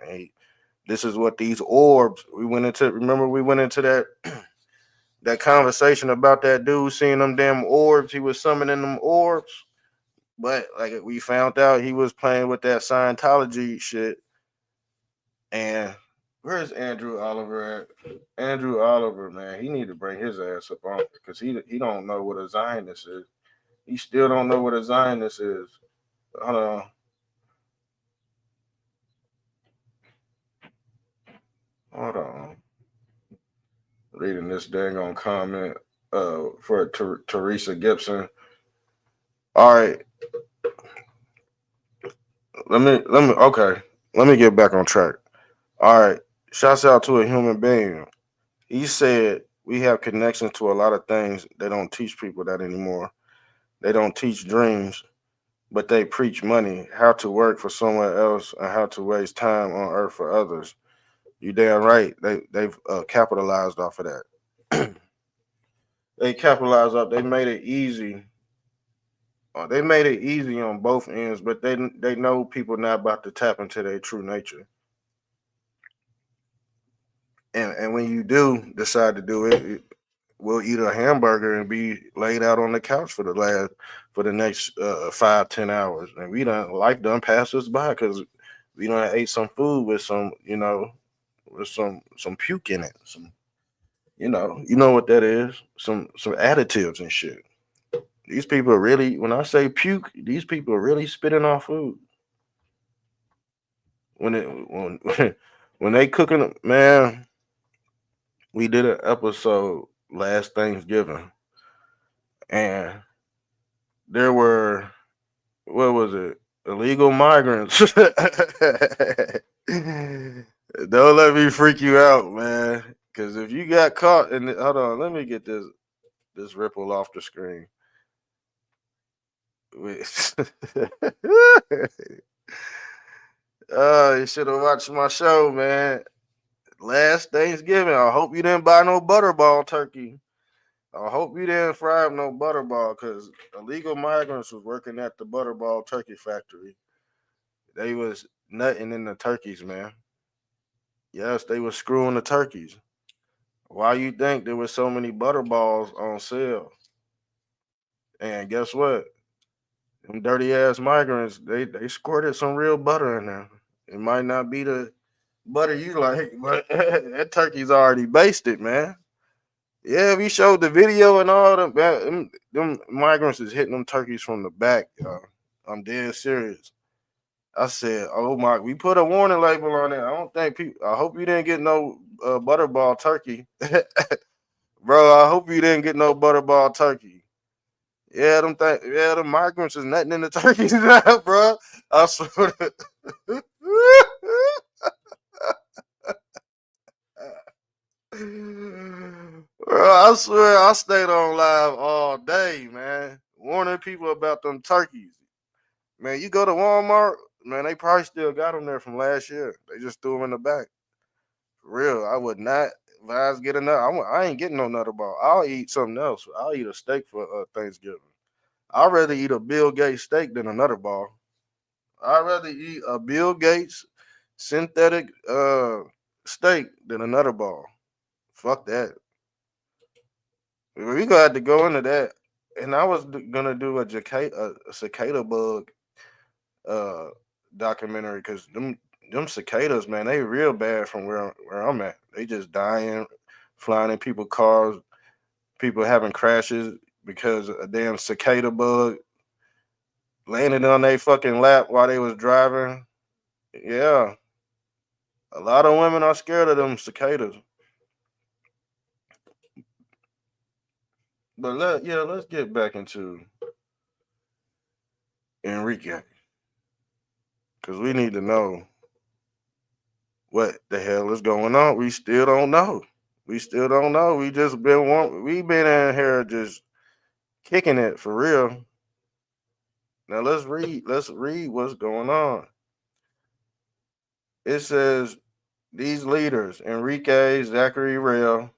This is what these orbs, we went into that that conversation about that dude seeing them damn orbs. He was summoning them orbs. But like we found out he was playing with that Scientology shit. And where's Andrew Oliver at? Andrew Oliver, man, he need to bring his ass up on because he don't know what a Zionist is. He still don't know what a Zionist is. Hold on. Hold on. Reading this dang on comment for Teresa Gibson. All right. Let me get back on track. All right. Shouts out to a human being. He said we have connections to a lot of things. They don't teach people that anymore. They don't teach dreams, but they preach money, how to work for someone else and how to waste time on earth for others. You damn right. They've capitalized off of that. They capitalized off. They made it easy. They made it easy on both ends, but they know people not about to tap into their true nature. And when you do decide to do it, we'll eat a hamburger and be laid out on the couch for the next 5-10 hours, and life done pass us by because we done ate some food with some with some puke in it. Some you know what that is? Some additives and shit. These people are really, when I say puke, these people are really spitting off food. When when they cooking, man. We did an episode last Thanksgiving, and there were, what was it? Illegal migrants. Don't let me freak you out, man. Because if you got caught hold on, let me get this. This ripple off the screen. You should have watched my show, man. Last Thanksgiving. I hope you didn't buy no butterball turkey. I hope you didn't fry up no butterball because illegal migrants was working at the butterball turkey factory. They was nutting in the turkeys, man. Yes, they was screwing the turkeys. Why you think there was so many butterballs on sale? And guess what? Them dirty ass migrants, they squirted some real butter in there. It might not be the butter you like, but that turkey's already basted, man. Yeah, we showed the video and all them migrants is hitting them turkeys from the back, y'all. I'm dead serious. I said, oh my, we put a warning label on it. I don't think people, I hope you didn't get no butterball turkey. Bro, I hope you didn't get no butterball turkey. Yeah, the migrants is nothing in the turkeys now, bro. I swear. Bro, I swear I stayed on live all day, man. Warning people about them turkeys. Man, you go to Walmart, man, they probably still got them there from last year. They just threw them in the back. For real, I would not advise getting that. I ain't getting no nutter ball. I'll eat something else. I'll eat a steak for Thanksgiving. I'd rather eat a Bill Gates steak than a nutter ball. I'd rather eat a Bill Gates synthetic steak than a nutter ball. Fuck that. We gonna have to go into that. And I was gonna do a cicada bug documentary because them cicadas, man, they real bad from where I'm at. They just dying, flying in people's cars, people having crashes because a damn cicada bug landed on their fucking lap while they was driving. Yeah, a lot of women are scared of them cicadas. But let's get back into Enrique because we need to know what the hell is going on. We still don't know. We just we've been in here just kicking it for real. Now let's read what's going on. It says these leaders, Enrique, Zachary Rehl,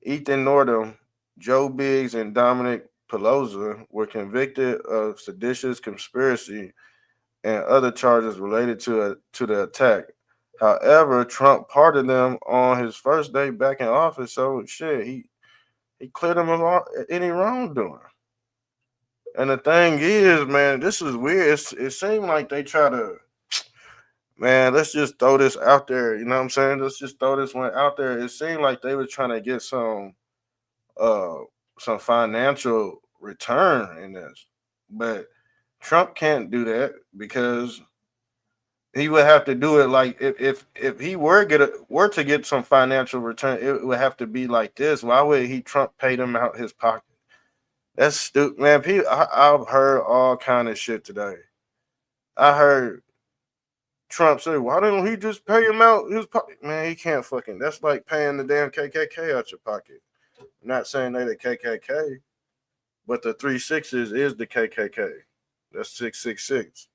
Ethan Nordean, Joe Biggs, and Dominic Pezzola were convicted of seditious conspiracy and other charges related to the attack. However, Trump pardoned them on his first day back in office, so shit, he cleared them of any wrongdoing. And the thing is, man, this is weird. It seemed like they try to, man, let's just throw this out there. You know what I'm saying? Let's just throw this one out there. It seemed like they were trying to get some financial return in this, but Trump can't do that because he would have to do it like if he were to get some financial return, it would have to be like this. Why would Trump pay them out his pocket? That's stupid, man. I've heard all kind of shit today. I heard Trump say, "Why don't he just pay him out his pocket?" Man, he can't fucking. That's like paying the damn KKK out your pocket. I'm not saying they the KKK, but the 3 6s is the KKK. That's 666.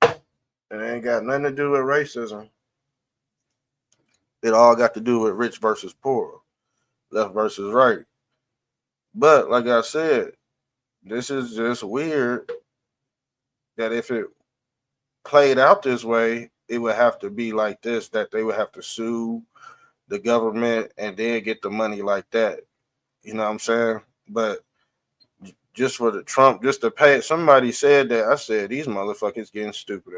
It ain't got nothing to do with racism. It all got to do with rich versus poor, left versus right. But like I said, this is just weird that if it played out this way, it would have to be like this, that they would have to sue the government and then get the money like that. You know what I'm saying? But just for the Trump, just to pay it. Somebody said that. I said, these motherfuckers getting stupid.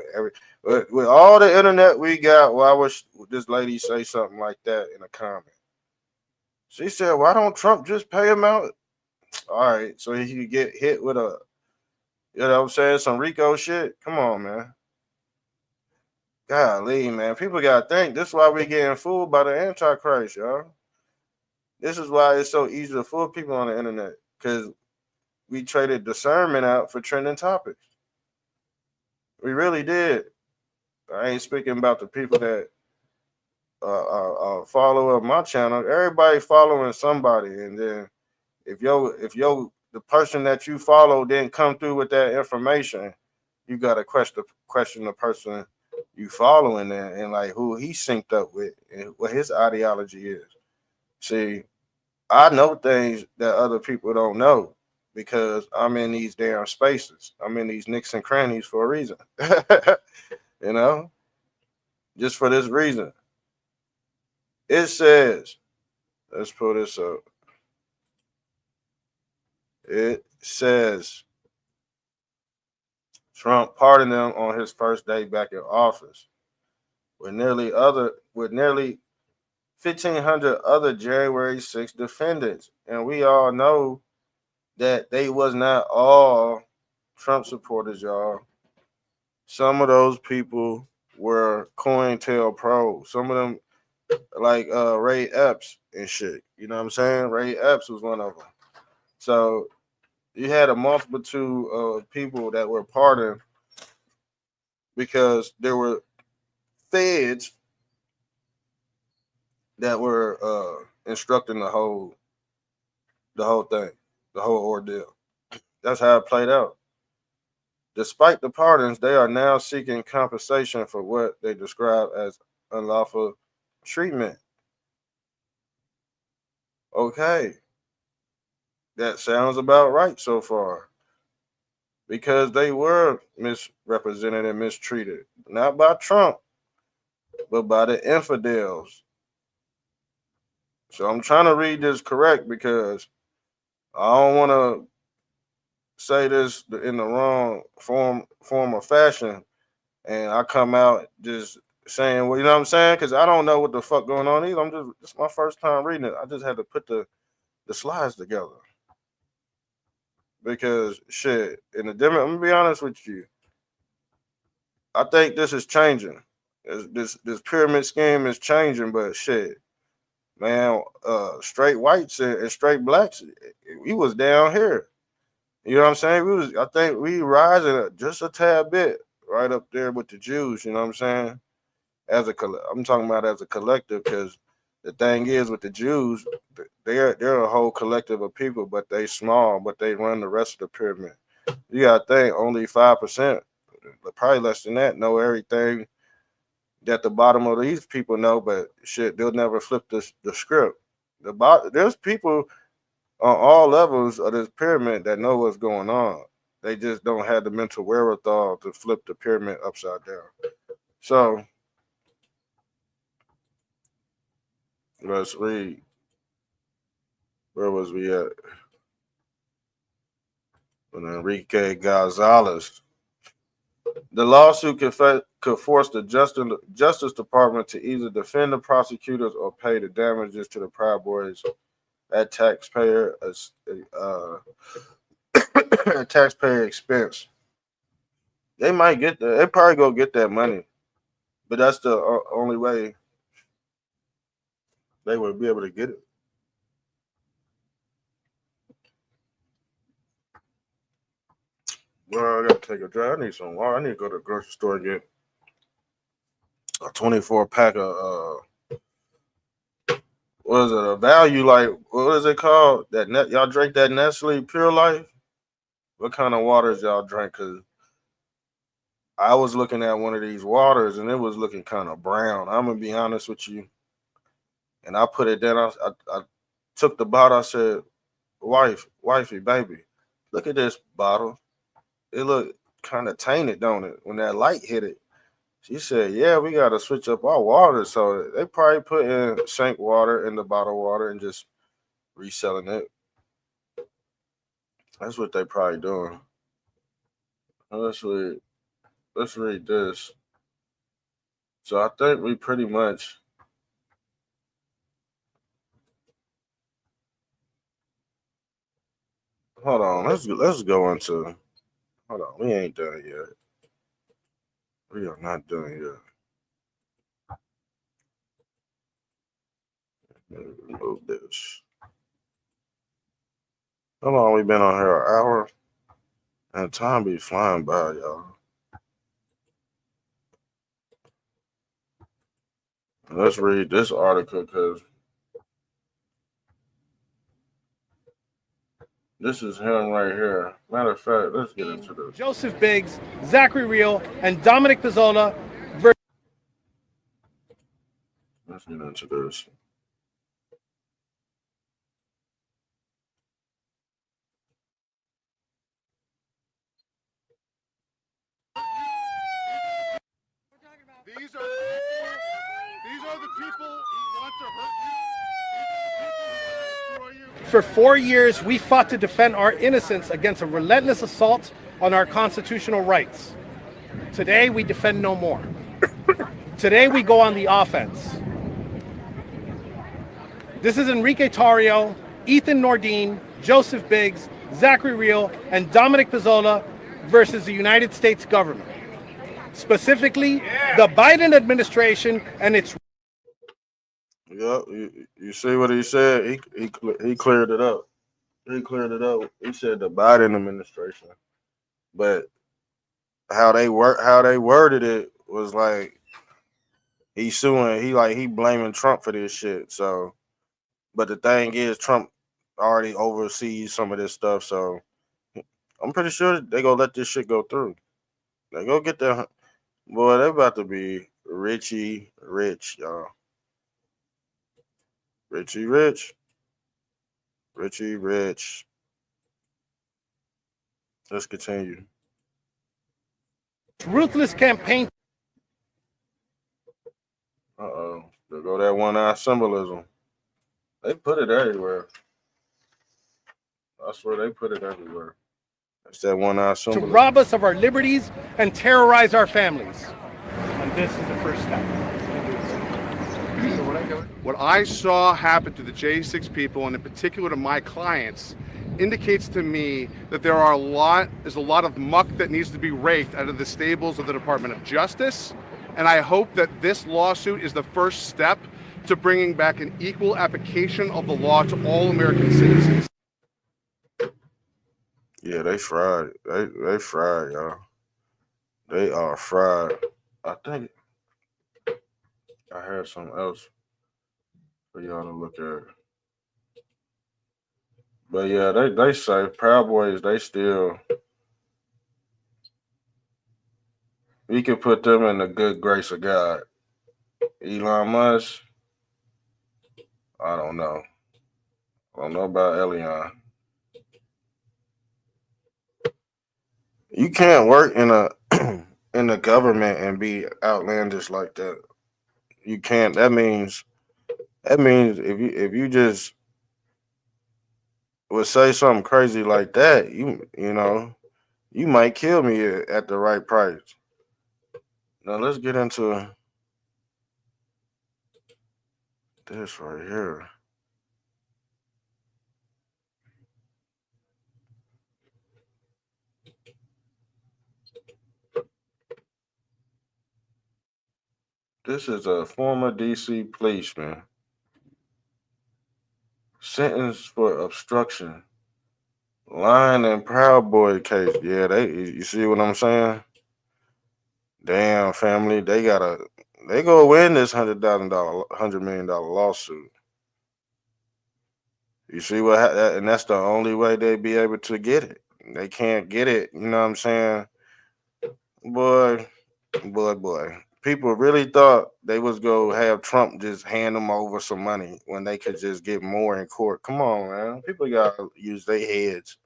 With all the internet we got, why would this lady say something like that in a comment? She said, why don't Trump just pay him out? All right, so he could get hit with a, you know what I'm saying, some Rico shit. Come on, man. Golly, man. People got to think. This is why we're getting fooled by the Antichrist, y'all. This is why it's so easy to fool people on the internet, because we traded discernment out for trending topics. We really did. I ain't speaking about the people that follow up my channel. Everybody following somebody, and then if the person that you follow didn't come through with that information, you gotta question the person you following and like who he synced up with and what his ideology is. See, I know things that other people don't know because I'm in these damn spaces. I'm in these nicks and crannies for a reason. You know, just for this reason. It says, let's pull this up. It says Trump pardoned them on his first day back in office, with nearly 1,500 other January 6 defendants, and we all know that they was not all Trump supporters, y'all. Some of those people were COINTELPRO. Some of them, like Ray Epps and shit. You know what I'm saying? Ray Epps was one of them. So you had a multitude of people that were pardoned because there were feds that were instructing the whole thing, the whole ordeal. That's how it played out. Despite the pardons, they are now seeking compensation for what they describe as unlawful treatment. Okay, that sounds about right so far. Because they were misrepresented and mistreated, not by Trump, but by the infidels. So I'm trying to read this correct because I don't want to say this in the wrong form or fashion, and I come out just saying, well, you know what I'm saying? Because I don't know what the fuck going on either. It's my first time reading it. I just had to put the slides together because shit. In the I'm gonna be honest with you. I think this is changing. This pyramid scheme is changing, but shit, man, straight whites and straight blacks, we was down here. You know what I'm saying? I think we rising just a tad bit right up there with the Jews. You know what I'm saying? I'm talking about as a collective, because the thing is with the Jews, they're a whole collective of people, but they small, but they run the rest of the pyramid. You gotta think only 5%, probably less than that, know everything that the bottom of these people know, but shit, they'll never flip the script. There's people on all levels of this pyramid that know what's going on. They just don't have the mental wherewithal to flip the pyramid upside down. So let's read. Where was we at? With Enrique Gonzalez. The lawsuit could force the Justice Department to either defend the prosecutors or pay the damages to the Proud Boys at taxpayer taxpayer expense. They might get that. They probably go get that money, but that's the only way they would be able to get it. Well, I gotta take a drive. I need some water. I need to go to the grocery store and get a 24 pack of what is it? A value, like what is it called? Y'all drink that Nestle Pure Life? What kind of waters y'all drink? Cause I was looking at one of these waters and it was looking kind of brown. I'm gonna be honest with you. And I put it down. I took the bottle. I said, wifey, baby, look at this bottle. It looked kind of tainted, don't it? When that light hit it. She said, yeah, we got to switch up our water. So they probably put in sink water in the bottled water and just reselling it. That's what they probably doing. Let's read this. So I think we pretty much hold on. Let's go into hold on. We ain't done yet. We are not done yet. Remove this. How long we been on here? An hour? And time be flying by, y'all. Let's read this article because This is him right here. Matter of fact, let's get into this. Joseph Biggs, Zachary Rehl, and Dominic Pezzola. Let's get into this. These are the people who want to hurt you. For 4 years, we fought to defend our innocence against a relentless assault on our constitutional rights. Today, we defend no more. Today, we go on the offense. This is Enrique Tarrio, Ethan Nordean, Joseph Biggs, Zachary Rehl, and Dominic Pezzola versus the United States government. Specifically, the Biden administration and its... Yep, you see what he said? He cleared it up. He cleared it up. He said the Biden administration, but how they worded it was like he's suing. He blaming Trump for this shit. So, but the thing is, Trump already oversees some of this stuff. So, I'm pretty sure they gonna let this shit go through. They go get their boy. They about to be rich, y'all. Richie Rich. Let's continue. ruthless campaign. Uh-oh. There go that one-eye symbolism. They put it everywhere. I swear they put it everywhere. That's that one-eye To symbolism. rob us of our liberties and terrorize our families. And this is the first step. What I saw happen to the J6 people, and in particular to my clients, indicates to me that there's a lot of muck that needs to be raked out of the stables of the Department of Justice. And I hope that this lawsuit is the first step to bringing back an equal application of the law to all American citizens. Yeah, they fried. They fried, y'all. They are fried. I think I had something else for y'all to look at. But yeah, they say Proud Boys, they still, we could put them in the good grace of God. Elon Musk, I don't know. I don't know about Elion. You can't work in a in the government and be outlandish like that. You can't. That means if you just would say something crazy like that, you know, you might kill me at the right price. Now let's get into this right here. This is a former DC policeman sentenced for obstruction, lying and Proud Boy case. Yeah, you see what I'm saying? Damn, family, they go win this $100 million lawsuit. You see and that's the only way they be able to get it. They can't get it. You know what I'm saying? Boy. People really thought they was gonna have Trump just hand them over some money when they could just get more in court. Come on, man. People gotta use their heads.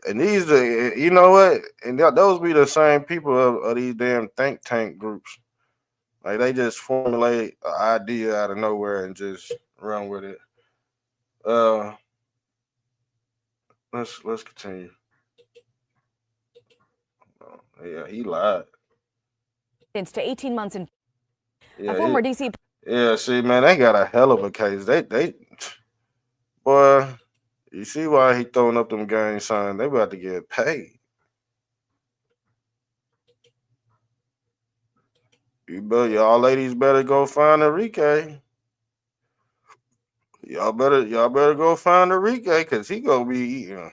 And these are, you know what? And those be the same people of these damn think tank groups. Like they just formulate an idea out of nowhere and just run with it. Let's continue. Yeah, he lied. To 18 months in Yeah, a former DC. Yeah, see, man, they got a hell of a case. Boy, you see why he throwing up them gang signs? They about to get paid. Y'all ladies better go find Enrique. Y'all better go find Enrique because he gonna be eating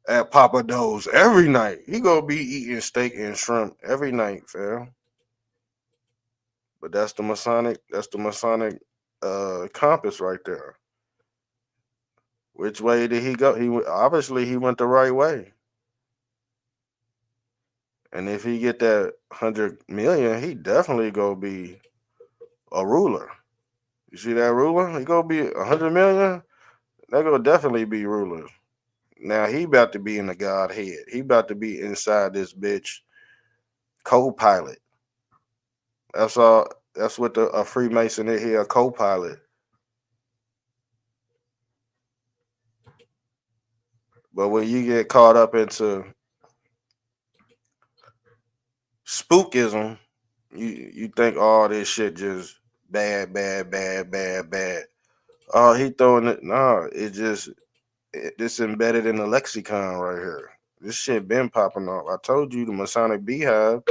at Papa Do's every night. He gonna be eating steak and shrimp every night, fam. But that's the Masonic compass right there. Which way did he go? Obviously he went the right way. And if he get that 100 million, he definitely gonna be a ruler. You see that ruler? He gonna be 100 million. They gonna definitely be rulers. Now he about to be in the Godhead. He about to be inside this bitch co-pilot. That's all. That's what a Freemason is here, a co-pilot. But when you get caught up into spookism, you think all this shit just bad. Oh, he throwing it. No, this embedded in the lexicon right here. This shit been popping off. I told you the Masonic Beehive,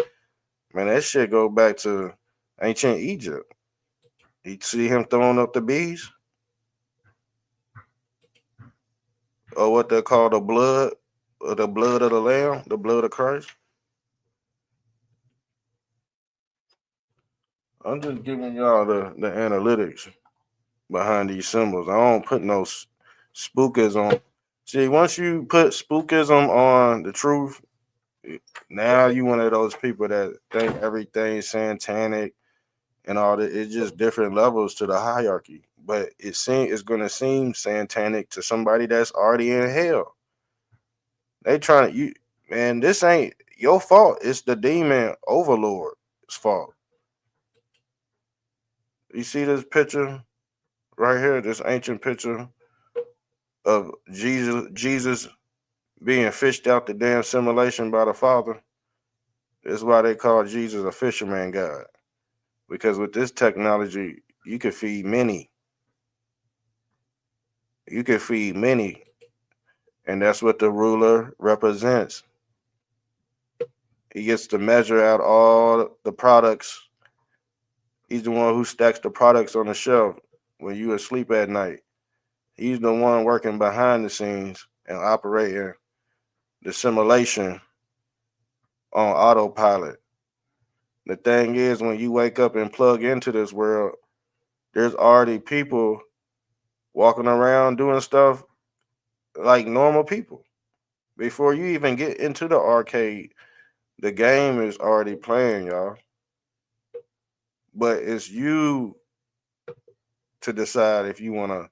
man, that shit go back to ancient Egypt. You see him throwing up the bees? Or what they call the blood, or the blood of the Lamb, the blood of Christ. I'm just giving y'all the analytics behind these symbols. I don't put no spookism. See, once you put spookism on the truth, now you one of those people that think everything's satanic and all that. It's just different levels to the hierarchy. But it's going to seem satanic to somebody that's already in hell. They trying to man. This ain't your fault. It's the demon overlord's fault. You see this picture right here? This ancient picture of Jesus being fished out the damn simulation by the Father. That's why they call Jesus a fisherman god. Because with this technology, you can feed many. You can feed many. And that's what the ruler represents. He gets to measure out all the products. He's the one who stacks the products on the shelf when you asleep at night. He's the one working behind the scenes and operating the simulation on autopilot. The thing is, when you wake up and plug into this world, there's already people walking around doing stuff like normal people. Before you even get into the arcade, the game is already playing, y'all. But it's you to decide if you want to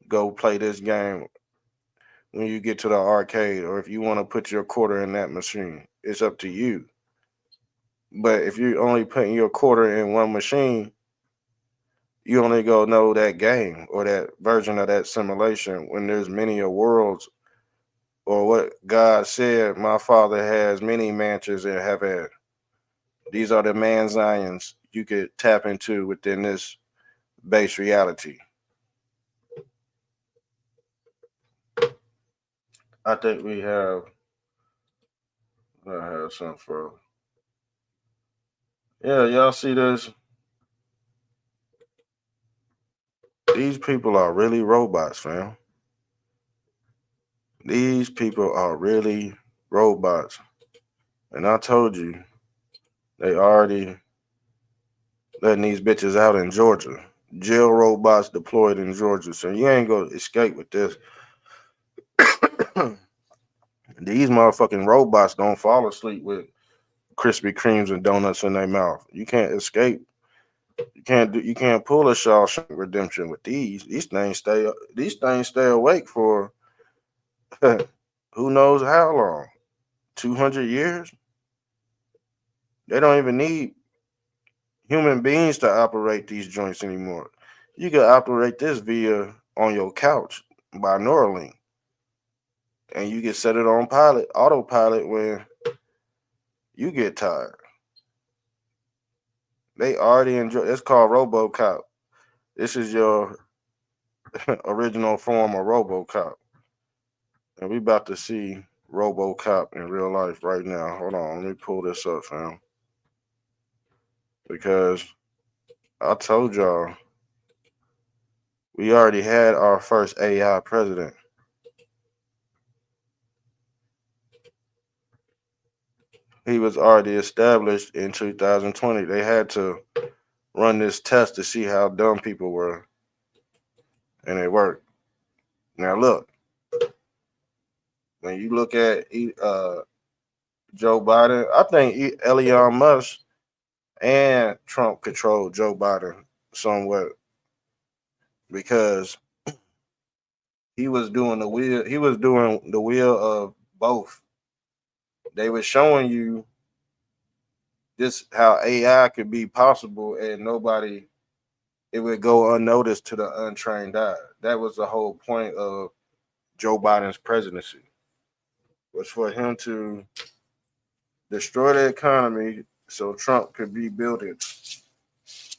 go play this game when you get to the arcade, or if you want to put your quarter in that machine. It's up to you. But if you're only putting your quarter in one machine, you only go know that game or that version of that simulation when there's many worlds, or what God said, my Father has many mansions in heaven. These are the man Zions you could tap into within this base reality. I think I have something for. Yeah, y'all see this? These people are really robots, fam. These people are really robots. And I told you, they already letting these bitches out in Georgia. Jail robots deployed in Georgia. So you ain't gonna escape with this. These motherfucking robots don't fall asleep with Krispy Kremes and donuts in their mouth. You can't escape. You can't pull a Shawshank Redemption with these. These things stay awake for who knows how long. 200 years? They don't even need human beings to operate these joints anymore. You can operate this via on your couch by Neuralink. And you can set it on autopilot when you get tired. They already enjoy. It's called RoboCop. This is your original form of RoboCop. And we about to see RoboCop in real life right now. Hold on, let me pull this up, fam. Because I told y'all we already had our first AI president. He was already established in 2020. They had to run this test to see how dumb people were. And it worked. Now look, when you look at Joe Biden, I think Elon Musk and Trump controlled Joe Biden somewhat because he was doing the will. He was doing the will of both. They were showing you this how AI could be possible, and nobody it would go unnoticed to the untrained eye. That was the whole point of Joe Biden's presidency, was for him to destroy the economy so Trump could rebuild it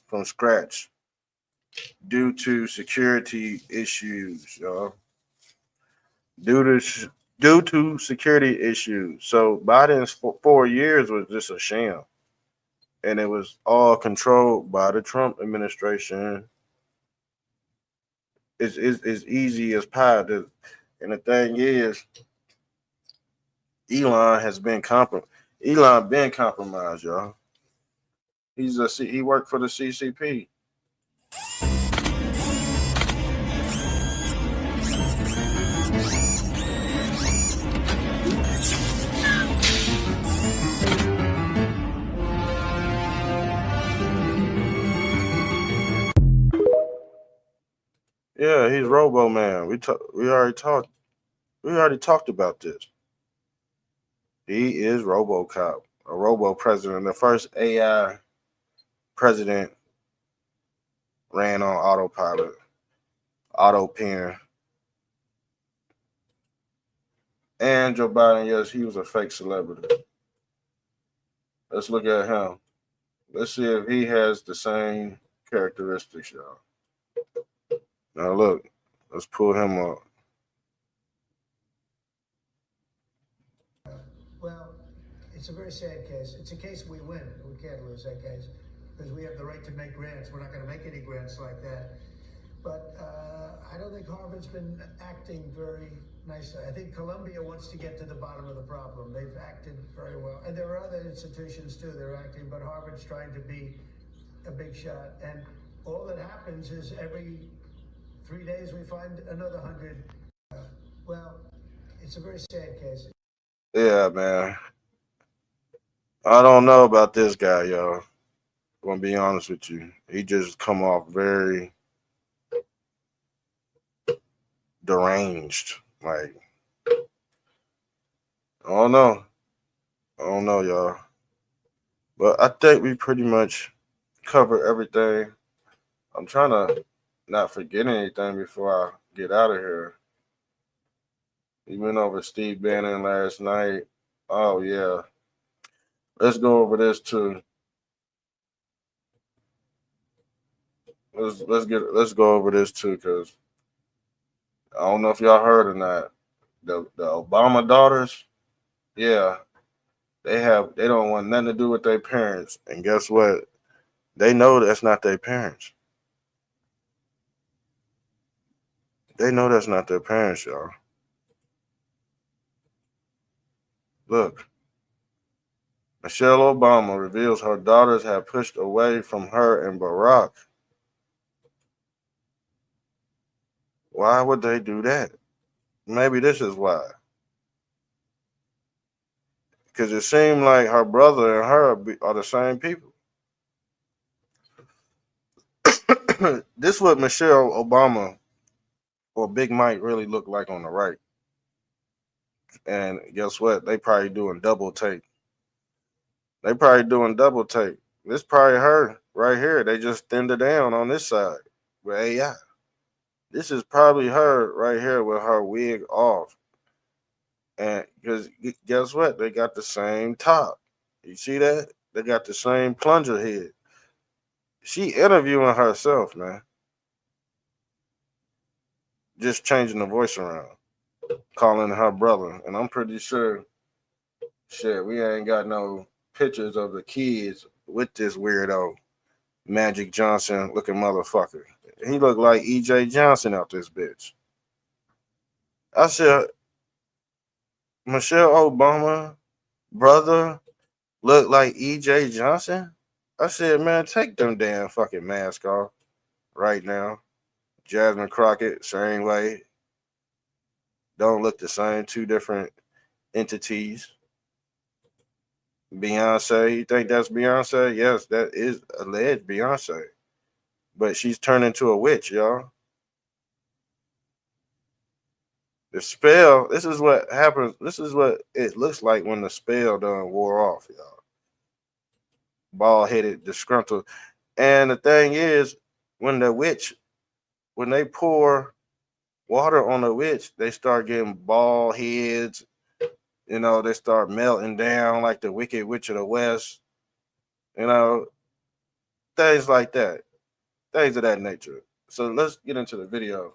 from scratch due to security issues, y'all. Due to security issues. So Biden's 4 years was just a sham. And it was all controlled by the Trump administration. It's easy as pie. And the thing is, Elon been compromised, y'all. He worked for the CCP. Yeah, he's Robo Man. We already talked about this. He is RoboCop, a Robo president. The first AI president ran on autopilot, auto pen. And Joe Biden, yes, he was a fake celebrity. Let's look at him. Let's see if he has the same characteristics, y'all. Now look, let's pull him up. Well, it's a very sad case. It's a case we win. We can't lose that case because we have the right to make grants. We're not going to make any grants like that. But I don't think Harvard's been acting very nicely. I think Columbia wants to get to the bottom of the problem. They've acted very well. And there are other institutions too that are acting, but Harvard's trying to be a big shot. And all that happens is every 3 days we find another 100. Well, it's a very sad case. Yeah, man. I don't know about this guy, y'all. I'm gonna be honest with you. He just come off very deranged. Like, I don't know, y'all. But I think we pretty much covered everything. I'm trying to not forget anything before I get out of here. We went over Steve Bannon last night. Oh yeah. Let's go over this too. Let's go over this too, because I don't know if y'all heard or not. The Obama daughters, yeah, they don't want nothing to do with their parents. And guess what? They know that's not their parents. They know that's not their parents, y'all. Look. Michelle Obama reveals her daughters have pushed away from her and Barack. Why would they do that? Maybe this is why. Because it seemed like her brother and her are the same people. This is what Michelle Obama or Big Mike really look like on the right. And guess what? They probably doing double take. This probably her right here. They just thinned her down on this side with AI. This is probably her right here with her wig off. And because guess what? They got the same top. You see that? They got the same plunger head. She interviewing herself, man. Just changing the voice around. Calling her brother. And I'm pretty sure, shit, we ain't got no pictures of the kids with this weirdo Magic Johnson looking motherfucker. He looked like E.J. Johnson out this bitch. I said, Michelle Obama brother look like E.J. Johnson? I said, man, take them damn fucking mask off right now. Jasmine Crockett, same way. don't look the same. Two different entities. Beyonce, you think that's Beyonce? Yes, that is alleged Beyonce. But she's turned into a witch, y'all. The spell, this is what happens. This is what it looks like when the spell done wore off, y'all. Bald-headed, disgruntled. And the thing is, when they pour water on the witch, they start getting bald heads. You know, they start melting down like the Wicked Witch of the West. You know, things like that. Things of that nature. So let's get into the video.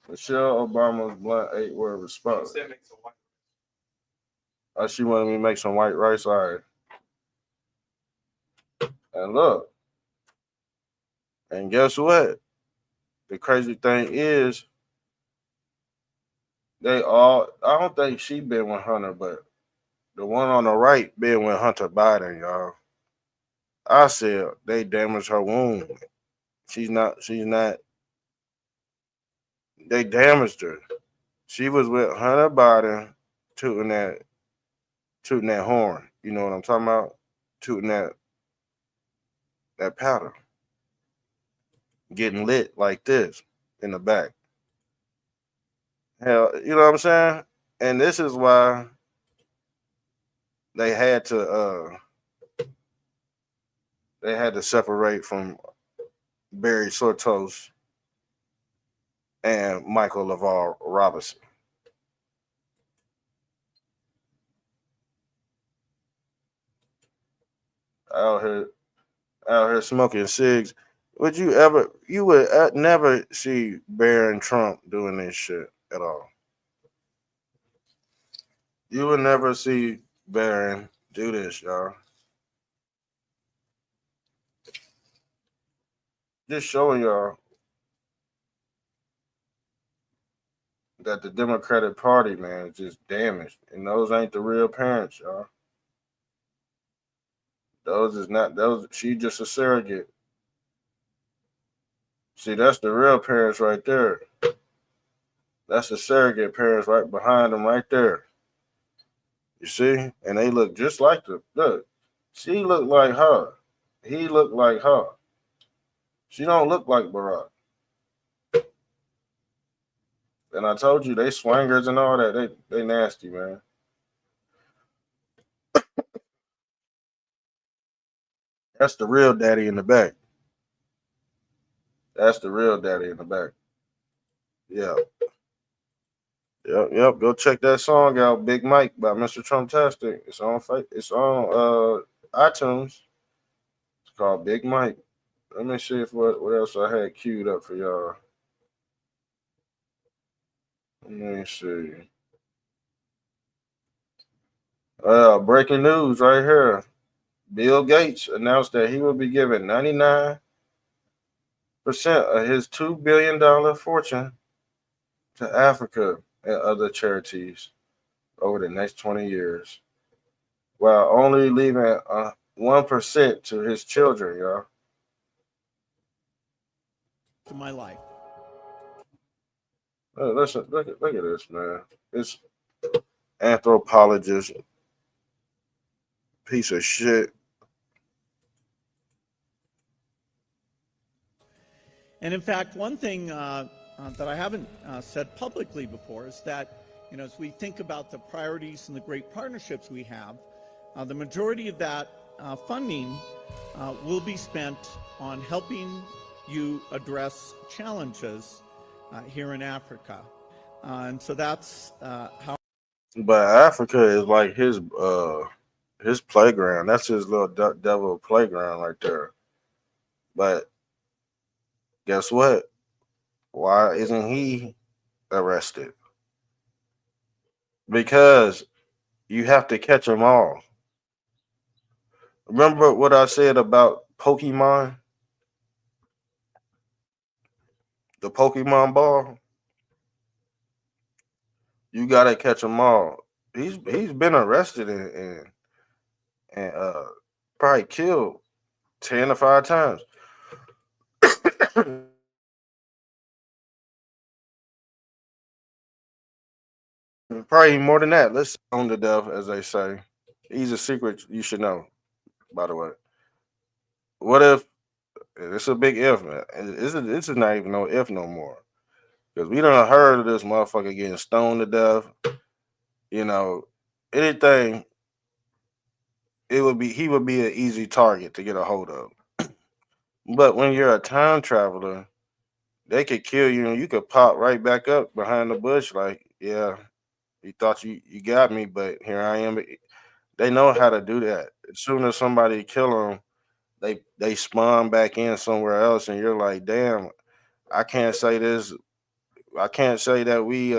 Michelle Obama's blunt 8-word response. Oh, she wanted me to make some white rice. All right. And look. And guess what? The crazy thing is, I don't think she been with Hunter, but the one on the right been with Hunter Biden, y'all. I said they damaged her womb. She's not, they damaged her. She was with Hunter Biden tooting that horn. You know what I'm talking about? Tooting that powder. Getting lit like this in the back. Hell, you know what I'm saying? And this is why they had to separate from Barry Sotos and Michael LaVar Robinson. Out here smoking cigs. You would never see Barry and Trump doing this shit at all. You would never see Barron do this, y'all. Just showing y'all that the Democratic Party, man, is just damaged. And those ain't the real parents, y'all. She just a surrogate. See, that's the real parents right there. That's the surrogate parents right behind them right there. You see? And they look just like them. Look, she looked like her. He looked like her. She don't look like Barack. And I told you, they swingers and all that. They nasty, man. That's the real daddy in the back. That's the real daddy in the back. Yeah. Yep. Go check that song out, Big Mike by Mr. Trumptastic. It's on iTunes. It's called Big Mike. Let me see what else I had queued up for y'all. Let me see. Breaking news right here. Bill Gates announced that he will be giving 99% of his $2 billion fortune to Africa and other charities over the next 20 years, while only leaving 1% to his children, y'all. To my life. Listen, look at this, man. This anthropologist piece of shit. And in fact, one thing that I haven't said publicly before is that, as we think about the priorities and the great partnerships we have, the majority of that funding will be spent on helping you address challenges here in Africa. And so that's how. But Africa is like his playground. That's his little devil playground right there. But guess what? Why isn't he arrested? Because you have to catch them all. Remember what I said about Pokemon? The Pokemon ball? You gotta catch them all. He's been arrested and probably killed 10 to 5 times. Probably more than that. Let's stone to death, as they say. He's a secret you should know, by the way. What if it's a big if, man? This is not even no if no more. Because we done heard of this motherfucker getting stoned to death. You know, anything, he would be an easy target to get a hold of. But when you're a time traveler, they could kill you and you could pop right back up behind the bush like, yeah, you thought you got me, but here I am. They know how to do that. As soon as somebody kill them, they spawn back in somewhere else, and you're like, damn, I can't say this. I can't say that we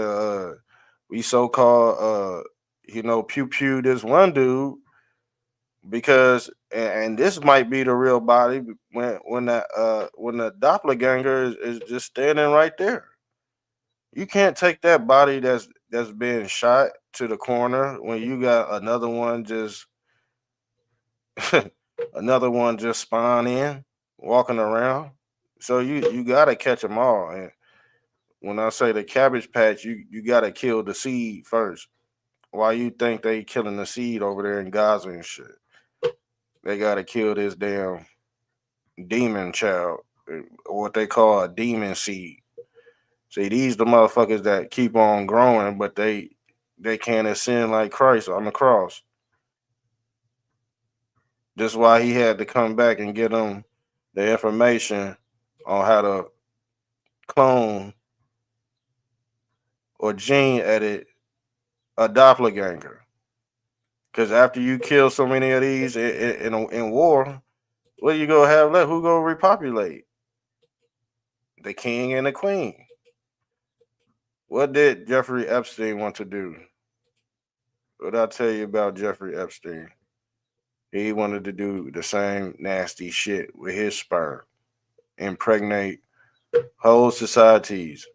so called pew pew this one dude because and this might be the real body when the doppelganger is just standing right there. You can't take that body that's been shot to the corner when you got another one just another one just spawn in walking around. So you gotta catch them all. And when I say the cabbage patch, you gotta kill the seed first. Why you think they killing the seed over there in Gaza and shit? They gotta kill this damn demon child, or what they call a demon seed. See, these the motherfuckers that keep on growing, but they can't ascend like Christ on the cross. That's why he had to come back and get them the information on how to clone or gene edit a doppelganger. Because after you kill so many of these in war, what you gonna have left? Who gonna repopulate? The king and the queen. What did Jeffrey Epstein want to do? What I tell you about Jeffrey Epstein? He wanted to do the same nasty shit with his sperm, impregnate whole societies.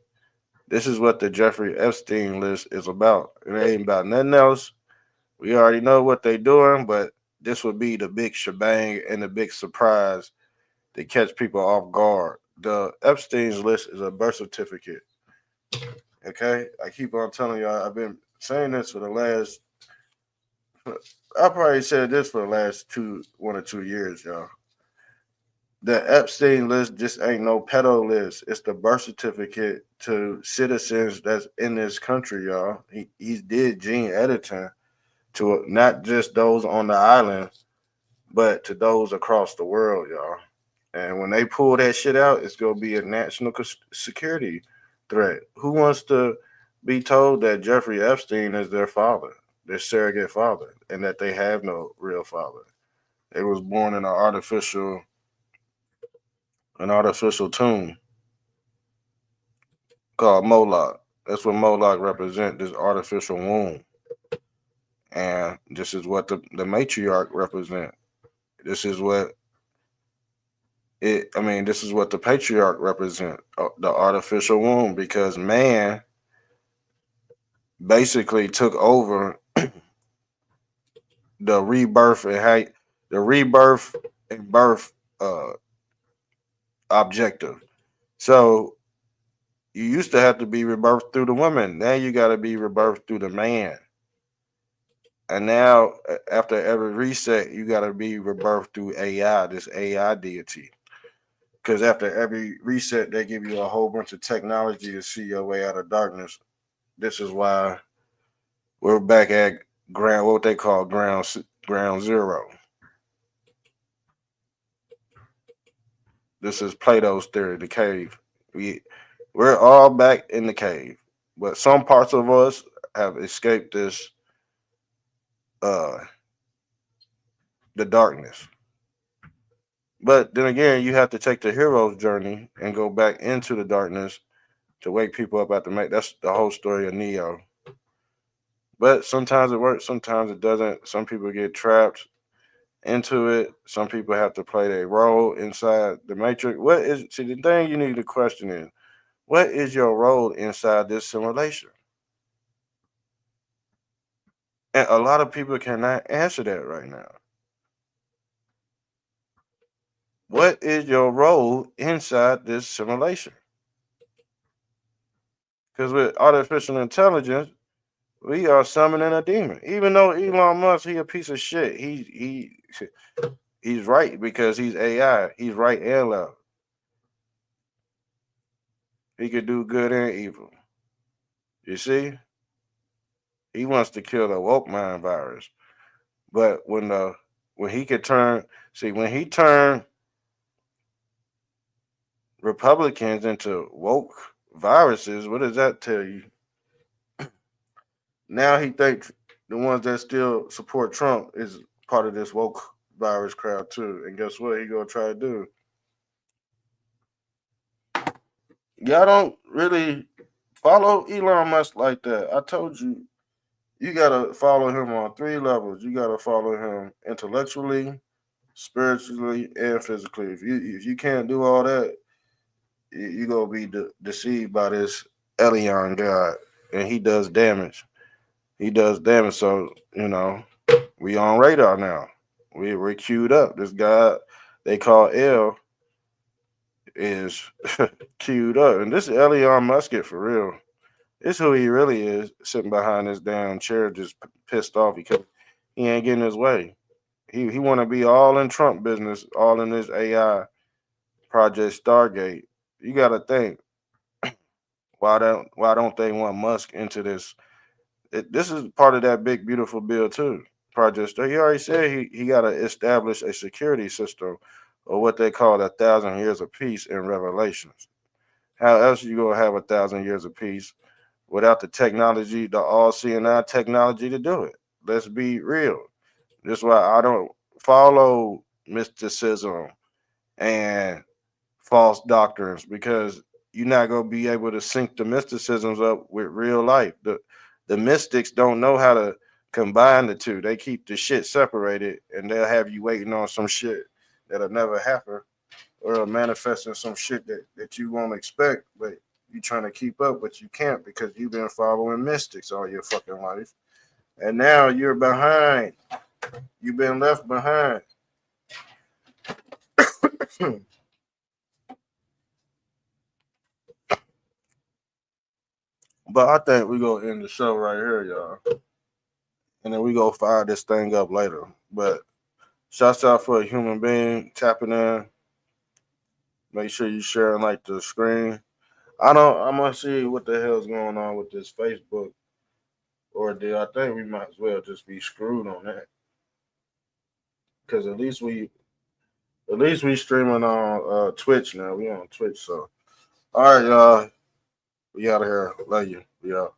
This is what the Jeffrey Epstein list is about. It ain't about nothing else. We already know what they're doing, but this would be the big shebang and the big surprise to catch people off guard. The Epstein's list is a birth certificate. Okay? I keep on telling y'all, I've been saying this for the last, I probably said this for the last 1 or 2 years, y'all. The Epstein list just ain't no pedo list. It's the birth certificate to citizens that's in this country, y'all. He did gene editing to not just those on the island, but to those across the world, y'all. And when they pull that shit out, it's gonna be a national security threat. Who wants to be told that Jeffrey Epstein is their father, their surrogate father, and that they have no real father? They was born in an artificial tomb called Moloch. That's what Moloch represent, this artificial womb. And this is what the matriarch represent. This is what this is what the patriarch represent, the artificial womb, because man basically took over the rebirth and birth objective. So you used to have to be rebirthed through the woman. Now you got to be rebirthed through the man. And now, after every reset, you got to be rebirthed through AI, this AI deity. Because after every reset, they give you a whole bunch of technology to see your way out of darkness. This is why we're back at what they call ground zero. This is Plato's theory, the cave. We're all back in the cave, but some parts of us have escaped this, the darkness. But then again, you have to take the hero's journey and go back into the darkness to wake people up at the mate. That's the whole story of Neo. But sometimes it works, sometimes it doesn't. Some people get trapped into it. Some people have to play their role inside the matrix. The thing you need to question is, what is your role inside this simulation? And a lot of people cannot answer that right now. What is your role inside this simulation? Because with artificial intelligence, we are summoning a demon. Even though Elon Musk, he a piece of shit. He's right because he's AI. He's right and left. He could do good and evil. You see? He wants to kill the woke mind virus. But when he could when he turned Republicans into woke viruses, what does that tell you? Now he thinks the ones that still support Trump is part of this woke virus crowd too. And guess what he gonna try to do? Y'all don't really follow Elon Musk like that. I told you, you gotta follow him on 3 levels. You gotta follow him intellectually, spiritually, and physically. If you can't do all that, you gonna be deceived by this Elion god, and he does damage. He does damage. So we on radar now. We're queued up. This guy they call L is queued up, and this is Elon Musk for real. It's who he really is, sitting behind this damn chair, just pissed off because he ain't getting his way. He want to be all in Trump business, all in this AI project Stargate. You got to think, why don't they want Musk into this? This is part of that big beautiful bill too. Project Star. He already said he got to establish a security system, or what they call 1,000 years of peace in Revelations. How else you gonna have 1,000 years of peace without the technology, the all-seeing eye technology to do it? Let's be real. This is why I don't follow mysticism and false doctrines, because you're not going to be able to sync the mysticisms up with real life. The mystics don't know how to combine the two. They keep the shit separated, and they'll have you waiting on some shit that'll never happen, or manifesting some shit that you won't expect, but you trying to keep up, but you can't because you've been following mystics all your fucking life. And now you're behind. You've been left behind. But I think we're going to end the show right here, y'all. And then we go fire this thing up later. But shouts out for a human being tapping in. Make sure you share and like the screen. I'm going to see what the hell's going on with this Facebook ordeal. I think we might as well just be screwed on that. Because at least we streaming on Twitch now. We on Twitch. So, all right, y'all. We out of here. Love you. We out.